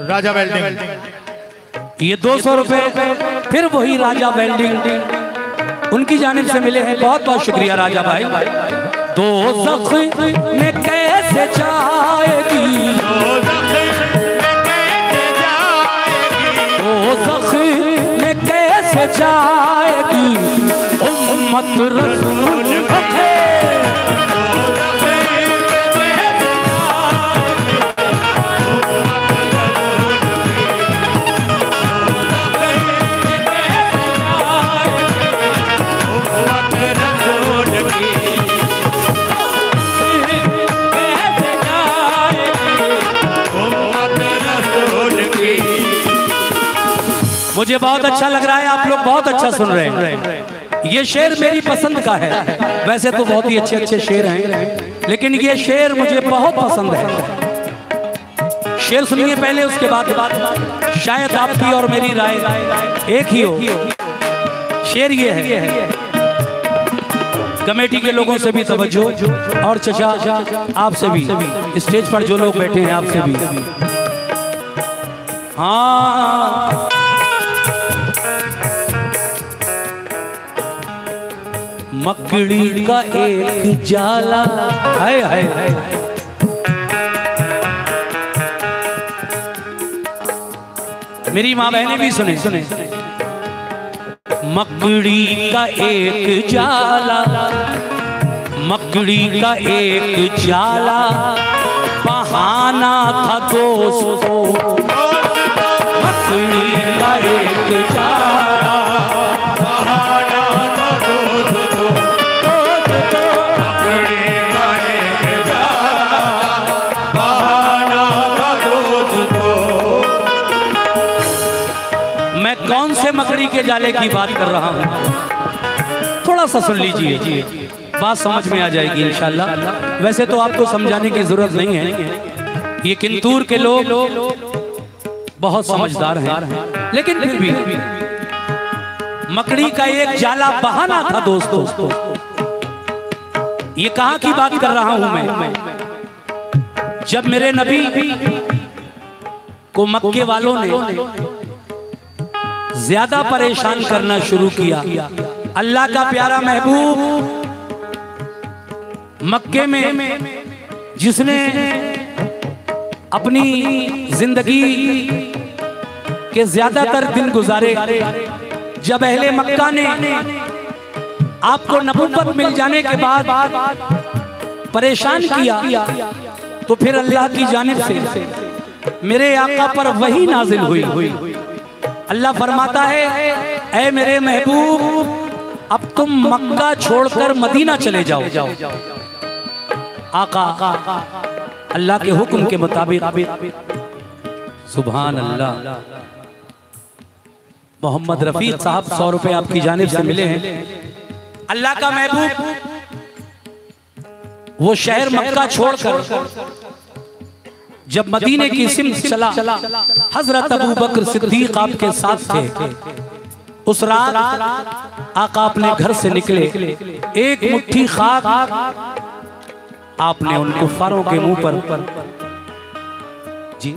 राजा वेल्डिंग, ये 200 रुपए फिर वही राजा वेल्डिंग उनकी जानिब से मिले हैं, बहुत बहुत शुक्रिया राजा भाई। दोज़ख में कैसे जाएगी, दोज़ख में कैसे जाएगी उम्मत रसूल की, मुझे बहुत अच्छा लग रहा है, आप लोग बहुत अच्छा सुन रहे हैं। ये शेर मेरी पसंद का है, वैसे तो बहुत ही अच्छे अच्छे शेर हैं, लेकिन ये शेर मुझे बहुत पसंद है। शेर सुनिए पहले, उसके बाद शायद आपकी और मेरी राय एक ही हो। शेर ये है, कमेटी के लोगों से भी तवज्जो, और चचा आपसे भी, स्टेज पर जो लोग बैठे हैं आपसे भी। हाँ, मकड़ी का एक जाला है, मेरी माँ बहनें भी सुने सुने। मकड़ी का एक जाला, मकड़ी का एक जाला, बहाना था दोस्तों मकड़ी का एक चारा, बहाना था दोस्तों मकड़ी का एक चारा, बहाना था दोस्तों। मैं कौन से मकड़ी के जाले की बात कर रहा हूँ, थोड़ा सा सुन लीजिए, बात समझ में आ जाएगी इंशाल्लाह। वैसे तो आपको समझाने की जरूरत नहीं है, ये किंतूर के लोग बहुत समझदार हैं, लेकिन फिर भी मकड़ी का एक जाला बहाना था दोस्तों। ये कहां की बात कर रहा हूं मैं, जब मेरे नबी को मक्के वालों ने ज्यादा परेशान करना शुरू किया, अल्लाह का प्यारा महबूब मक्के में जिसने अपनी जिंदगी के ज्यादातर दिन गुजारे, जब अहले मक्का ने आपको नबूवत मिल जाने के बाद परेशान किया, तो फिर अल्लाह की जानिब से मेरे आका पर वही नाजिल हुई। अल्लाह फरमाता है, ऐ मेरे महबूब अब तुम मक्का छोड़कर मदीना चले जाओ। आका अल्लाह के हुक्म के मुताबिक, सुभान अल्लाह, मोहम्मद रफीक साहब 100 रुपए आपकी जानिब से मिले हैं। अल्लाह का महबूब वो शहर मक्का छोड़कर जब मदीने की सिमत चला, हजरत अबू बकर सिद्दीक आपके साथ थे। उस रात आका अपने घर से निकले, एक मुट्ठी खाक आपने उन कुफ्फारों के मुंह पर जी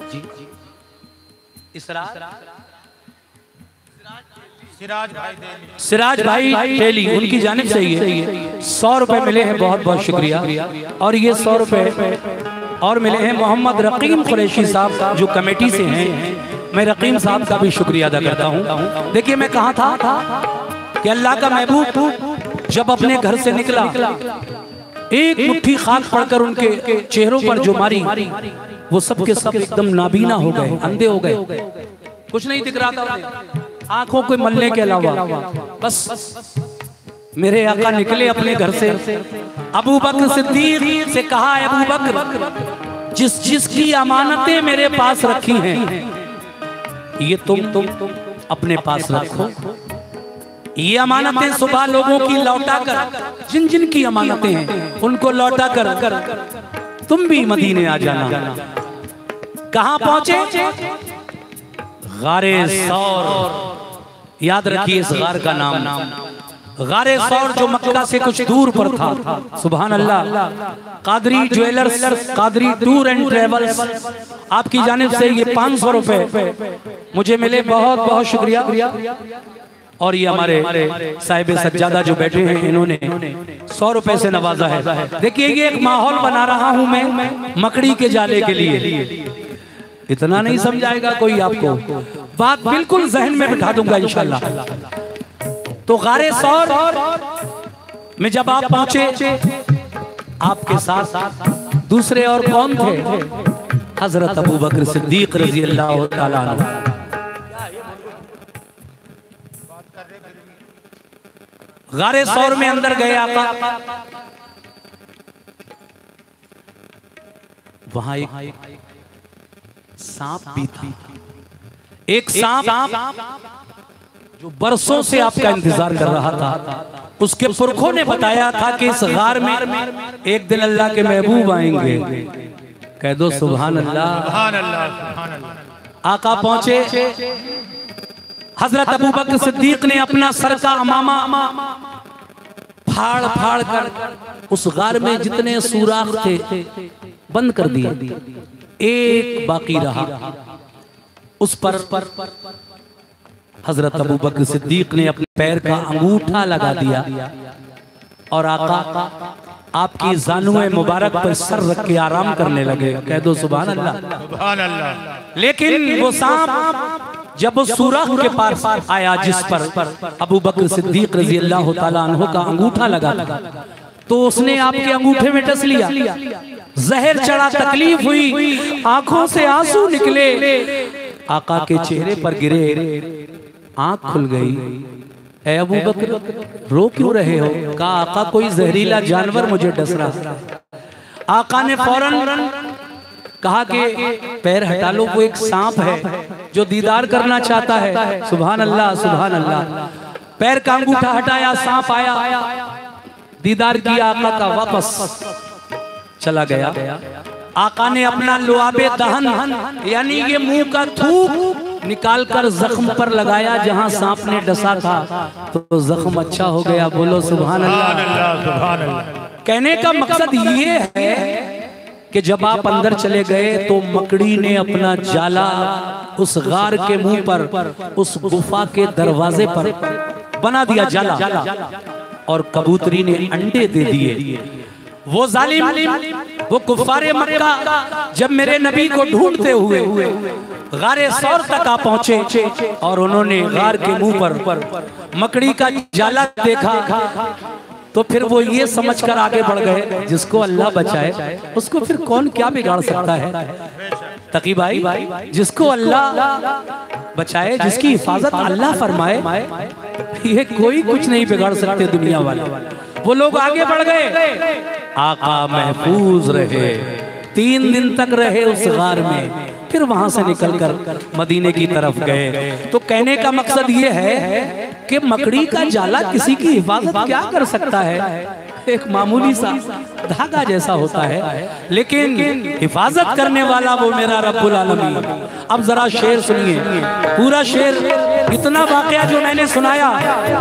इस रात सिराज भाई टेली उनकी जानिब से ही 100 रुपए मिले हैं, बहुत बहुत शुक्रिया। और ये 100 रुपए और मिले हैं मोहम्मद रकीम कुरैशी साहब जो कमेटी से हैं, मैं रकीम साहब का भी शुक्रिया अदा करता हूँ। देखिए मैं कहा था कि अल्लाह का महबूब जब अपने घर से निकला, एक मुट्ठी खाक पड़कर उनके चेहरों पर जो मारी, वो सब के सब एकदम नाबीना हो गए, अंधे हो गए, कुछ नहीं दिख रहा था आंखों को मलने के अलावा। बस मेरे आका निकले अपने घर से, अबू बकर सिद्दीक से कहा, अबू बकर जिसकी अमानतें मेरे पास रखी हैं ये तुम अपने पास रखो। ये अमानतें सुबह लोगों की लौटा कर, जिन जिन की अमानतें हैं उनको लौटा कर तुम भी मदीने आ जाना। कहां पहुंचे? गारे सौर, याद रखिए इस गार का नाम, गारे सौर जो मक्का से कुछ दूर पर था। सुभान अल्लाह। Qadri jewellers, Qadri tour and travels आपकी जानिब से ये 500 रुपए मुझे मिले, बहुत बहुत शुक्रिया। और ये हमारे साहिब सज्जादा जो बैठे हैं इन्होंने 100 रुपए से नवाजा है। देखिए ये एक माहौल बना रहा हूं मैं मकड़ी के जाले के लिए, इतना नहीं समझाएगा कोई आपको, बात बिल्कुल जहन में बिठा दूंगा इंशाल्लाह। तो गारे सौर में जब आप पहुंचे, आपके साथ दूसरे और कौन थे? हजरत अबू बकर सिद्दीक रजी अल्लाह ताला अन्हु। गारे सौर में अंदर गए आका, वहां एक सांप भी था, एक सांप जो बरसों से आपका इंतजार कर रहा था। उसके पुरखों ने बताया था कि इस गार में एक दिन अल्लाह के महबूब आएंगे। कह दो सुभान अल्लाह। आका पहुंचे, हजरत अबू बकर सिद्दीक ने अपना सर का अमामा फाड़ फाड़ कर उस गार में जितने सुराख थे बंद कर दिए, एक बाकी रहा। उस पर हजरत अबू बकर सिद्दीक ने अपने पैर का अंगूठा लगा दिया और आका आपकी जानुए मुबारक पर सर रख के आराम करने लगे। कह दो सुभान अल्लाह। सुभान अल्लाह। लेकिन वो सांप जब उस सुराख के पास आया जिस पर अबू बकर सिद्दीक रजी अल्लाह ताला अन्हु का अंगूठा लगा था, तो उसने आपके अंगूठे में डस लिया, जहर चढ़ा, तकलीफ हुई, आंखों से आंसू निकले, आका के चेहरे पर गिरे, आंख खुल गई। ऐ अबू बकर रो क्यों रहे हो? कहा आका कोई जहरीला जानवर मुझे डस रहा। आका ने फौरन कहा कि पैर हटा लो, वो एक सांप है जो दीदार करना चाहता है। सुभान अल्लाह, सुभान अल्लाह। पैर का अंगूठा हटाया, सांप आया, दीदार किया आका का, वापस चला गया। आका ने अपना लुआबे दहन यानी ये मुंह का थूक निकालकर जख्म पर लगाया जहां सांप ने डसा था, तो जख्म अच्छा हो गया। बोलो सुभान अल्लाह। कहने का मकसद ये है कि जब आप अंदर चले गए तो मकड़ी ने अपना जाला उस गार के मुंह पर, उस गुफा के दरवाजे पर बना दिया जाला, और कबूतरी ने अंडे दे दिए। वो जालिम, वो कुफ्फारे मक्का जब मेरे नबी को ढूंढते हुए गारे सौर तक आ पहुंचे और उन्होंने गार के मुंह पर मकड़ी का जाला देखा, तो फिर वो ये समझकर आगे बढ़ गए जिसको अल्लाह बचाए उसको फिर कौन क्या बिगाड़ सकता है। तकी भाई, जिसको अल्लाह बचाए, जिसकी हिफाजत अल्लाह फरमाए, ये कोई कुछ नहीं बिगाड़ सकते दुनिया वाले। वो लोग आगे बढ़ गए, आका महफूज रहे, 3 दिन तक रहे उस गार में, फिर वहां से निकलकर मदीने की तरफ गए। तो कहने का मकसद ये है कि मकड़ी का जाला किसी की हिफाजत क्या कर सकता है? एक मामूली सा धागा जैसा होता है, लेकिन हिफाजत करने वाला वो मेरा रब्बुल आलमीन। अब जरा शेर सुनिए, पूरा शेर, इतना वाकया जो मैंने सुनाया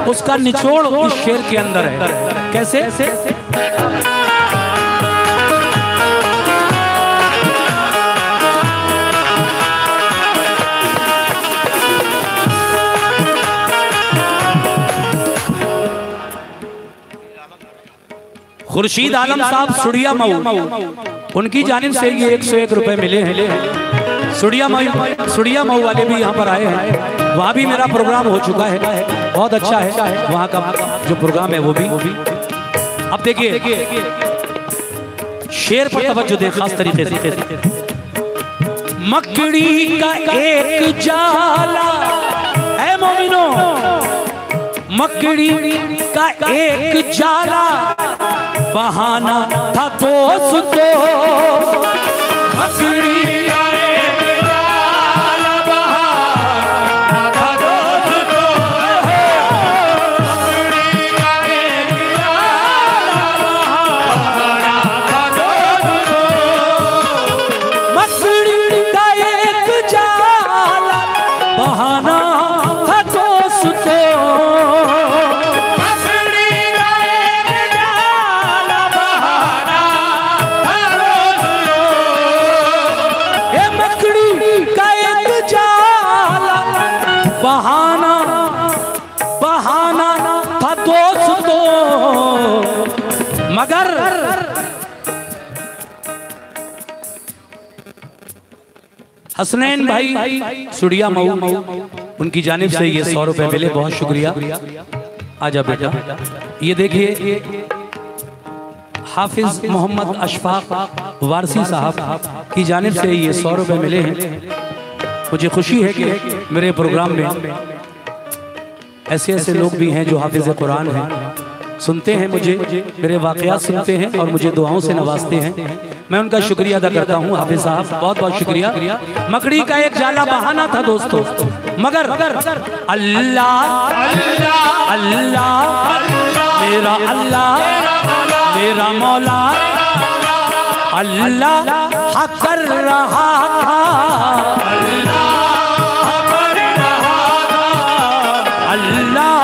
उसका निचोड़ इस शेर के अंदर है। कैसे? खुर्शीद आलम साहब सुड़िया मऊ, उनकी जानिब से ये 101 रुपए मिले हैं। सुड़िया मऊ वाले भी यहाँ पर आए हैं, वहाँ भी मेरा प्रोग्राम हो चुका है, बहुत अच्छा है वहाँ का जो प्रोग्राम है वो भी। अब देखिए शेर पर तवज्जो दे खास तरीके से। मकड़ी का एक जाला है मोमिनो, मकड़ी का एक जाला बहाना था दोस्तों, मकड़ी का एक जाला बहाना था दोस्तों, मकड़ी का एक जाला बहाना था दोस्तों, मकड़ी का एक जाला बहाना था दोस्तों। बहाना था दोस्तों, मगर हसनैन भाई सुड़िया मऊ, उनकी जानिब से ये 100 रुपए मिले, बहुत शुक्रिया। आजा बेटा, ये देखिए हाफिज मोहम्मद अशफाक वारसी साहब की जानिब से ये 100 रुपए मिले हैं। मुझे खुशी है कि मेरे प्रोग्राम में ऐसे ऐसे लोग भी हैं जो हाफिज कुरान हैं, सुनते हैं मुझे, मेरे वाकयात सुनते हैं और मुझे दुआओं से नवाजते हैं। मैं उनका शुक्रिया अदा करता हूँ हाफिज साहब, बहुत बहुत शुक्रिया। मकड़ी का एक जाला बहाना था दोस्तों, मगर अल्लाह अल्लाह मेरा अल्लाह मेरा मौला अल्लाह हक कर रहा था, अल्लाह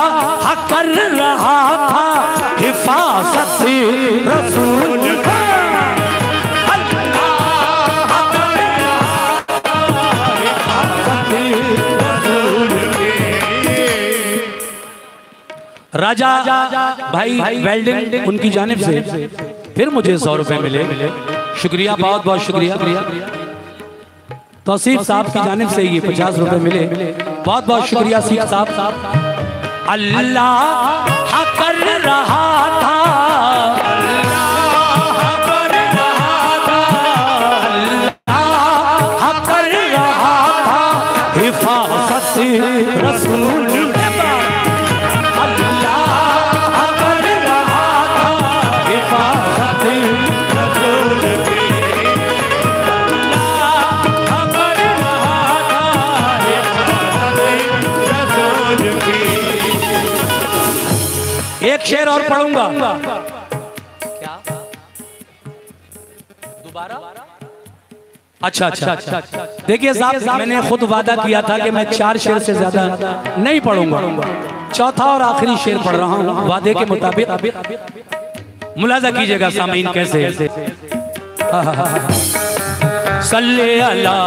कर रहा था हिफाजत रसूल, राजा भाई वेल्डिंग, उनकी जानिब से फिर मुझे 100 रुपए मिले, शुक्रिया, बहुत बहुत शुक्रिया। तौसीफ साहब की जानिब से ये 50 रुपए मिले, बहुत बहुत शुक्रिया सीख साहब। अल्लाह कर रहा था रसूल अल्लाह कर रहा था हिफाजत रसूल की, अल्लाह कर रहा था हिफाजत रसूल की। एक शेर और पढ़ूंगा। क्या दोबारा? अच्छा अच्छा अच्छा। देखिए साहब, मैंने खुद वादा किया था कि मैं 4 शेर से ज्यादा नहीं पढ़ूंगा। चौथा और आखिरी शेर पढ़ रहा हूं वादे के मुताबिक। मुलाजा कीजिएगा सामीन कैसे। सल्ले अला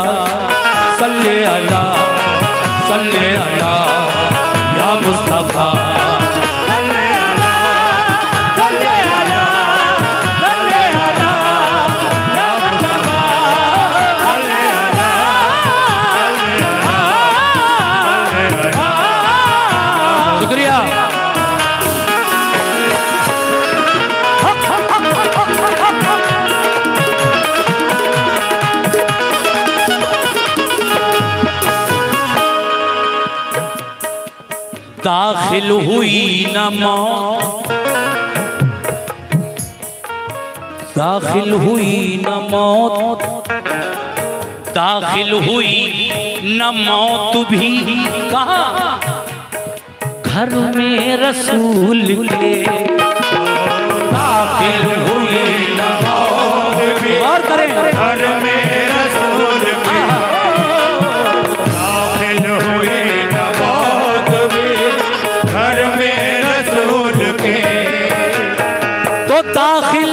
सल्ले अला सल्ले अला या मुस्तफा, शुक्रिया। दाखिल हुई न मौत, दाखिल हुई न मौत, दाखिल हुई न मौत भी कहा घर में रसूल के, दाखिल हुई न मौत भी, और करें घर में रसूल के, दाखिल हुई न मौत भी घर में रसूल के। तो दाखिल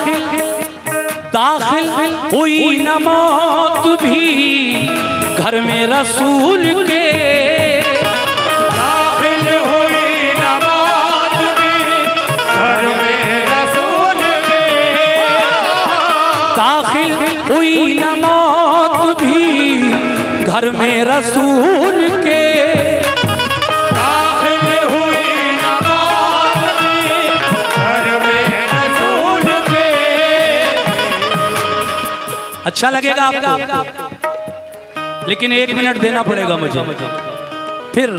दाखिल हुई न मौत भी घर में रसूल के, दाखिल हुई न मौत भी घर में रसूल के, दाखिल हुई न मौत भी घर में रसूल के, दाखिल हुई न मौत भी घर में रसूल के। अच्छा लगेगा आपको, लेकिन 1 मिनट देना पड़ेगा मुझे। फिर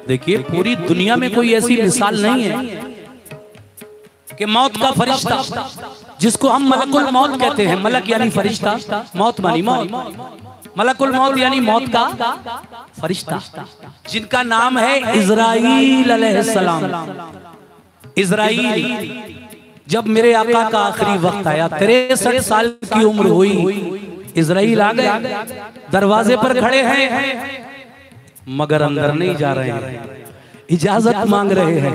देखिए, पूरी दुनिया में कोई ऐसी मिसाल नहीं है कि मौत का फरिश्ता, जिसको हम मलकुल मौत कहते हैं, मलक यानी फरिश्ता, मौत मानी मौत, मलकुल मौत यानी मौत का फरिश्ता, जिनका नाम है इज़राइल अलैहिस्सलाम। इज़राइल, जब मेरे आका का आखिरी वक्त आया, 63 साल की उम्र हुई, इज़राइल आ गए, दरवाजे पर खड़े हैं मगर अंदर नहीं जा रहे हैं, इजाजत मांग रहे हैं।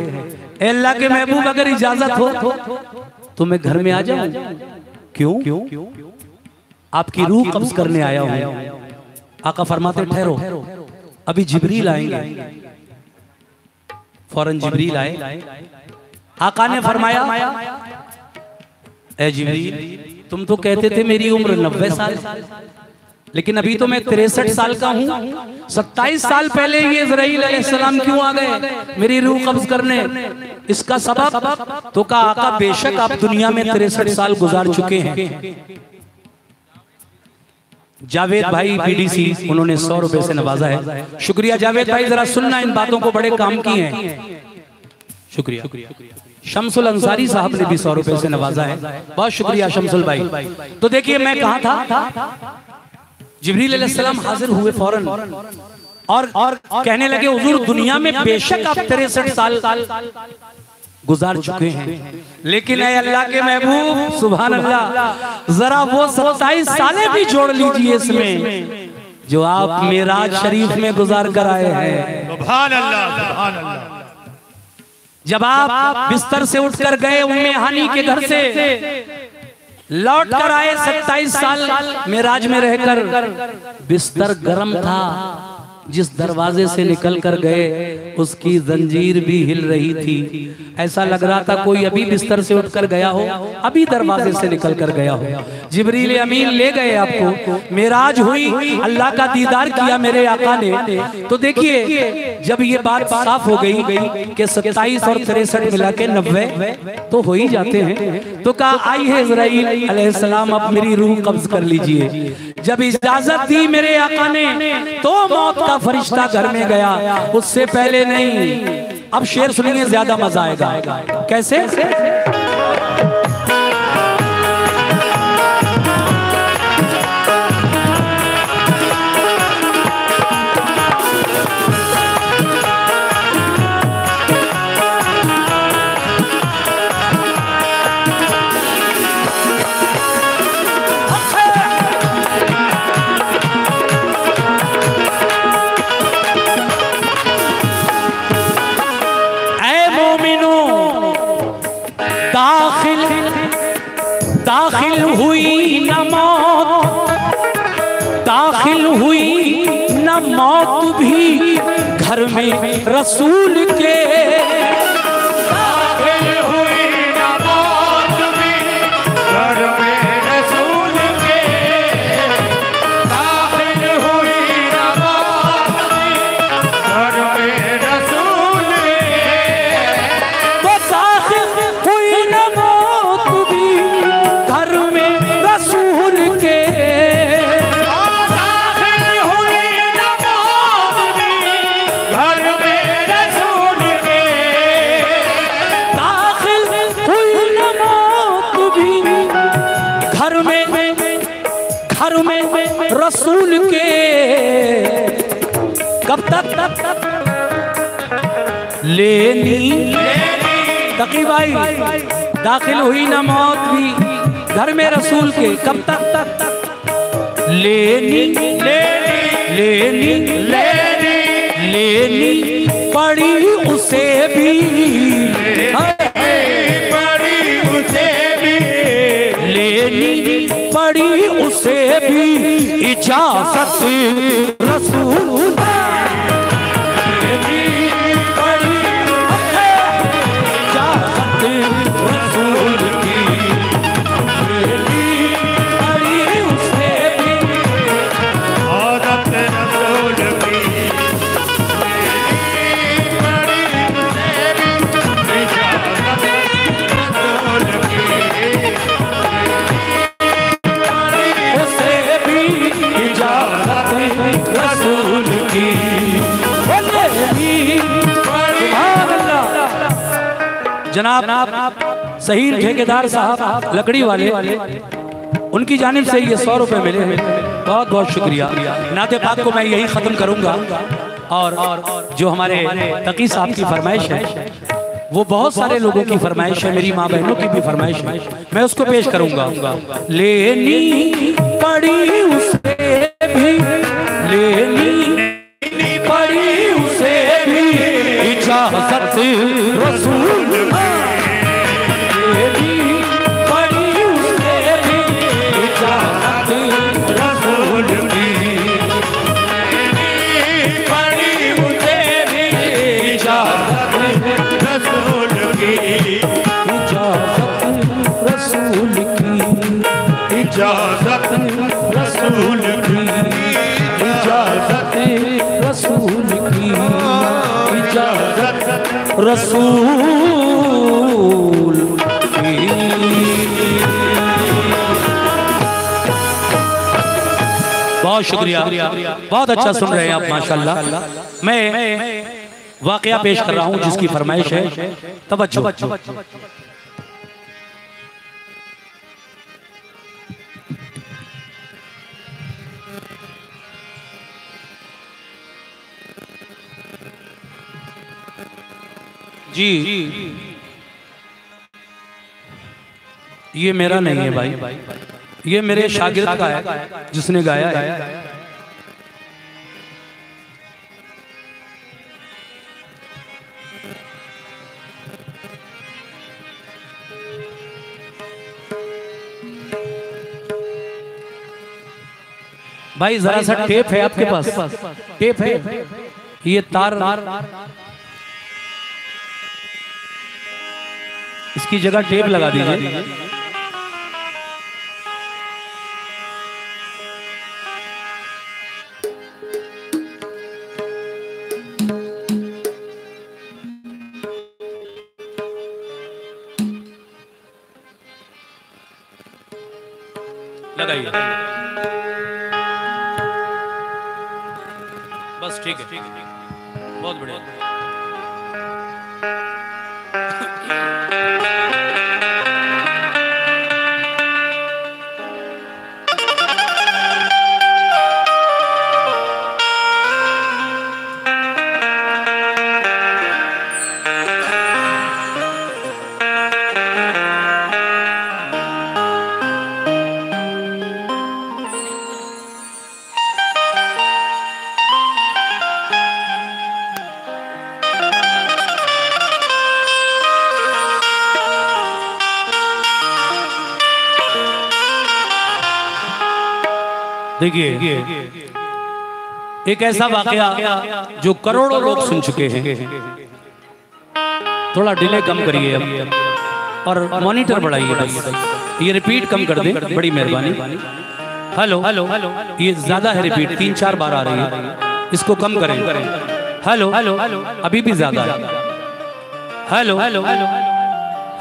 अल्लाह के महबूब, अगर इजाजत हो तो मैं घर में आ जाऊं। क्यों? आपकी रूह कब्ज करने आया हूं। आका फरमाते ठहरो, अभी जिब्रील आएंगे। फौरन जिब्रील आए। आका ने फरमाया, ए जिब्रील, तुम तो कहते थे मेरी उम्र 90 साल, लेकिन अभी तो मैं 63 साल का हूँ। 27 साल पहले ये इज़राइल अलैहिस्सलाम क्यों आ गए मेरी रूह कब्ज करने? इसका सबब तो कहा, आका बेशक आप दुनिया में 63 साल गुजार चुके हैं। जावेद भाई बीडीसी, उन्होंने 100 रुपए से नवाजा है। शुक्रिया जावेद भाई, जरा सुनना, इन बातों को बड़े काम की हैं। शुक्रिया। शमसुल अंसारी साहब ने भी 100 रुपए से नवाजा है, बहुत शुक्रिया शमसुल भाई। तो देखिए, मैं कहाँ था, जिब्रील अलैहिस्सलाम हाजिर हुए फौरन और कहने लगे, हुजूर दुनिया में बेशक आप 63 साल गुजार चुके हैं, लेकिन ऐ अल्लाह के महबूब, सुभान अल्लाह, जरा वो 27 सालें भी जोड़ लीजिए इसमें जो आप मेराज शरीफ में गुजार कर आए हैं। सुभान अल्लाह, सुभान अल्लाह। जब आप बिस्तर से उठकर गए उम्मे हानी के घर से, लौट कर आए 27 साल मेराज में रहकर, बिस्तर गर्म था, जिस दरवाजे से निकल कर गए उसकी जंजीर भी हिल रही थी। ऐसा लग रहा था कोई अभी बिस्तर से उठकर गया हो, अभी दरवाजे से निकल कर गया हो। जिब्रील अमीन ले गए आपको, मेराज हुई, अल्लाह का दीदार किया मेरे आका ने। तो देखिए, जब ये बात साफ हो गई कि 27 और 63 मिला के 90 तो हो ही जाते हैं, तो कहा, आई है इज़राइल अलैहिस्सलाम, अब मेरी रूह कब्ज कर लीजिए। जब इजाजत दी मेरे आका ने, तो मौत का फरिश्ता घर में गया, उससे पहले नहीं। अब शेर सुनिए, ज्यादा मजा आएगा। कैसे? दाखिल हुई न मौत, दाखिल हुई न मौत भी घर में रसूल के। दाखिल हुई न मौत भी घर में रसूल के। दाखिल हुई न मौत भी घर में रसूल के। वो दाखिल हुई न मौत भी घर में रसूल के। दाखिल हुई न मौत भी घर में रसूल के। दाखिल हुई न मौत भी घर में रसूल के। कब तक? लेनी तकी भाई, दाखिल हुई न मौत भी घर में रसूल के। कब तक? लेनी लेनी लेनी लेनी पड़ी उसे भी, पड़ी उसे भी। लेनी पड़ी उसे भी इजाजत रसूल। जनाब शहीद ठेकेदार साहब लकड़ी वाले, उनकी जानिब से ये 100 रुपए मिले हैं, बहुत बहुत शुक्रिया। नाते पाक को मैं यही ख़त्म करूंगा। और जो हमारे तकी साहब की फरमाइश है, वो बहुत सारे लोगों की फरमाइश है, मेरी माँ बहनों की भी फरमाइश है, मैं उसको पेश करूंगा। लेनी पड़ी उसे भी, लेनी पड़ी उसे भी इजाजत रसूल। इजाजत रसूल की, इजाजत रसूल की, इजाजत रसूल की। बहुत शुक्रिया, बहुत अच्छा सुन रहे हैं आप माशाल्लाह। मैं वाकया पेश कर रहा हूँ जिसकी फरमाइश है, तवज्जो। जी ये मेरा नहीं है भाई, ये मेरे शागिर्द का है जिसने गाया है। भाई जरा सा टेप है आपके पास? टेप है? ये तार इसकी जगह टेप लगा दीजिए। लगाइए बस ठीक है, बहुत बढ़िया। देखिए एक ऐसा वाकया जो करोड़ों लोग सुन चुके हैं, थोड़ा डिले कम करिए अब और मॉनिटर बढ़ाइए, बस ये रिपीट कम कर दें, बड़ी मेहरबानी। हेलो हेलो, ये ज्यादा है रिपीट, 3-4 बार आ रही है, इसको कम करें। हेलो हेलो, अभी भी ज्यादा है। हेलो हेलो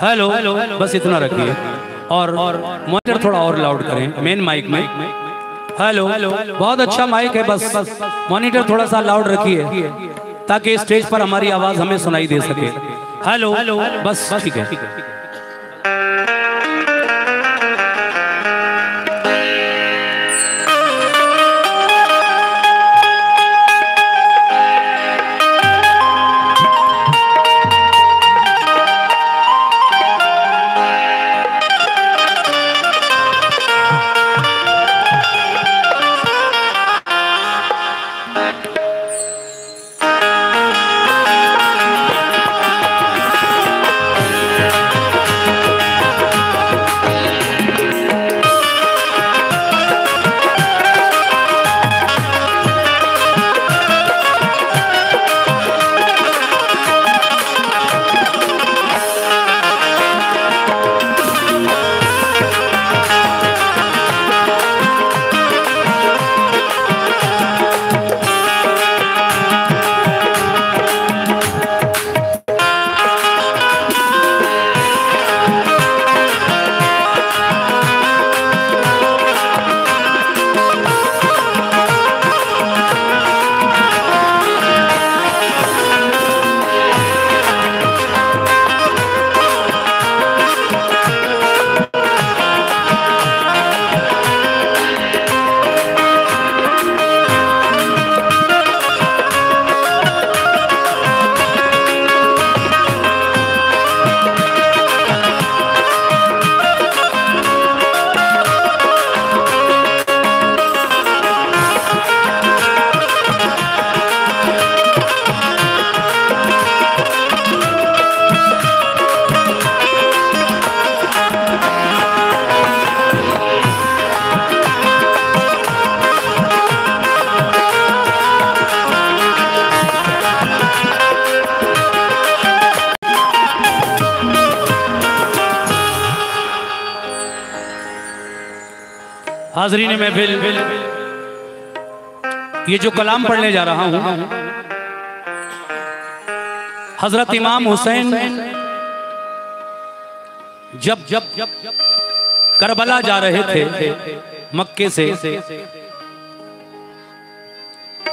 हेलो, बस इतना रखिए और मॉनिटर थोड़ा और लाउड करें मेन माइक में। हेलो, बहुत अच्छा माइक है, बस मॉनिटर थोड़ा सा लाउड रखिए ताकि स्टेज पर हमारी आवाज हमें सुनाई दे सके। हेलो, बस ठीक है। हाज़रीन महफिल, ये जो कलाम पढ़ने जा रहा हूं, हजरत इमाम हुसैन जब करबला जा रहे थे मक्के से,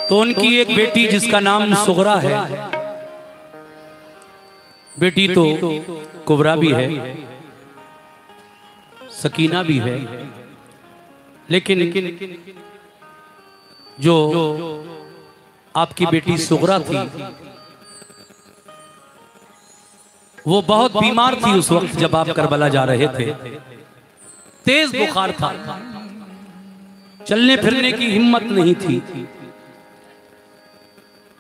तो उनकी एक बेटी जिसका नाम सुगरा है, बेटी तो कुबरा भी है, सकीना भी है, लेकिन जो आपकी बेटी सुगरा थी वो बहुत बीमार थी उस वक्त जब आप करबला जा रहे थे। तेज बुखार था, चलने फिरने की हिम्मत नहीं थी।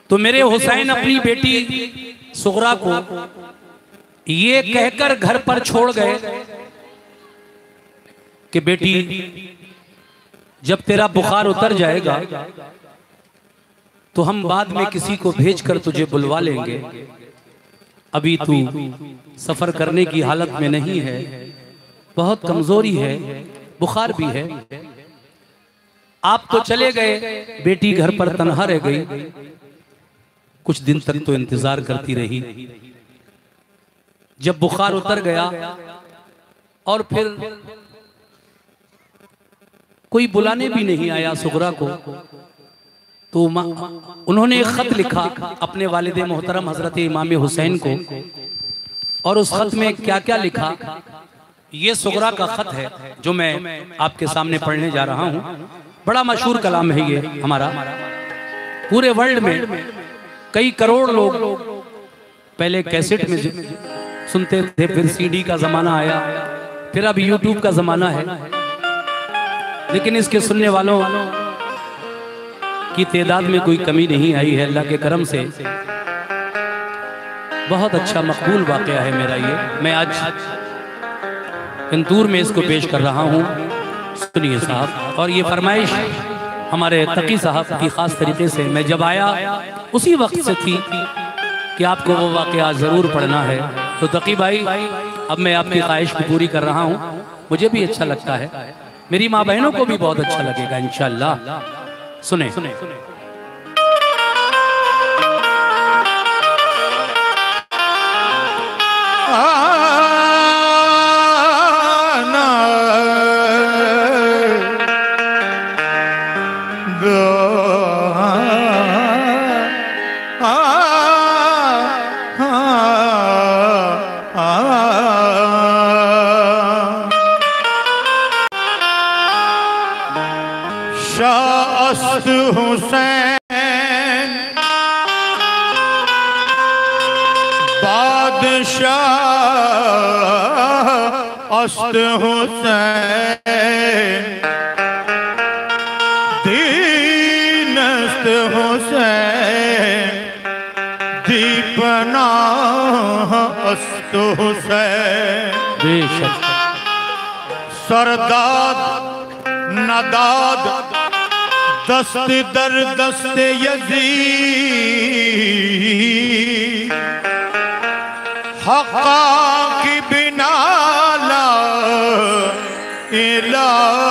तो मेरे हुसैन अपनी बेटी सुगरा को ये कहकर घर पर छोड़ गए कि बेटी जब तेरा बुखार उतर जाएगा तो हम बाद में किसी को भेजकर तुझे बुलवा लेंगे, अभी तू सफर करने की हालत में नहीं है, बहुत कमजोरी है, बुखार भी है। आप तो चले गए, बेटी घर पर तन्हा रह गई। कुछ दिन तक तो इंतजार करती रही। जब बुखार उतर गया और फिर कोई बुलाने भी नहीं आया सुगरा को, तो उन्होंने एक खत लिखा अपने वालिद मोहतरम हजरत इमाम हुसैन को, और उस खत में क्या क्या लिखा, ये सुगरा का खत है जो मैं आपके सामने पढ़ने जा रहा हूँ। बड़ा मशहूर कलाम है ये हमारा, पूरे वर्ल्ड में कई करोड़ लोग पहले कैसेट में सुनते थे, फिर सीडी का जमाना आया, फिर अब यूट्यूब का जमाना है, लेकिन इसके सुनने वालों की तादाद में कोई कमी नहीं आई है। अल्लाह के करम से बहुत अच्छा मकबूल वाक़या है मेरा ये। मैं आज इंदौर में इसको पेश कर रहा हूँ, सुनिए साहब। और ये फरमाइश हमारे तकी साहब की खास तरीके से, मैं जब आया उसी वक्त से थी कि आपको वो वाक़या ज़रूर पढ़ना है। तो तकी भाई, अब मैं आपकी ख्वाहिश भी पूरी कर रहा हूँ, मुझे भी अच्छा लगता है, मेरी माँ बहनों को भी बहुत अच्छा लगेगा इंशाअल्लाह। सुने, सुने। हुसैन बादशाह अस्त हुसैन दीनस्त हुसैन दीपना अस्त हुसैन बेशक सरदाद नदाद दस्त दर दस्त यज़ीद हक़ा की बिना ला इलाहा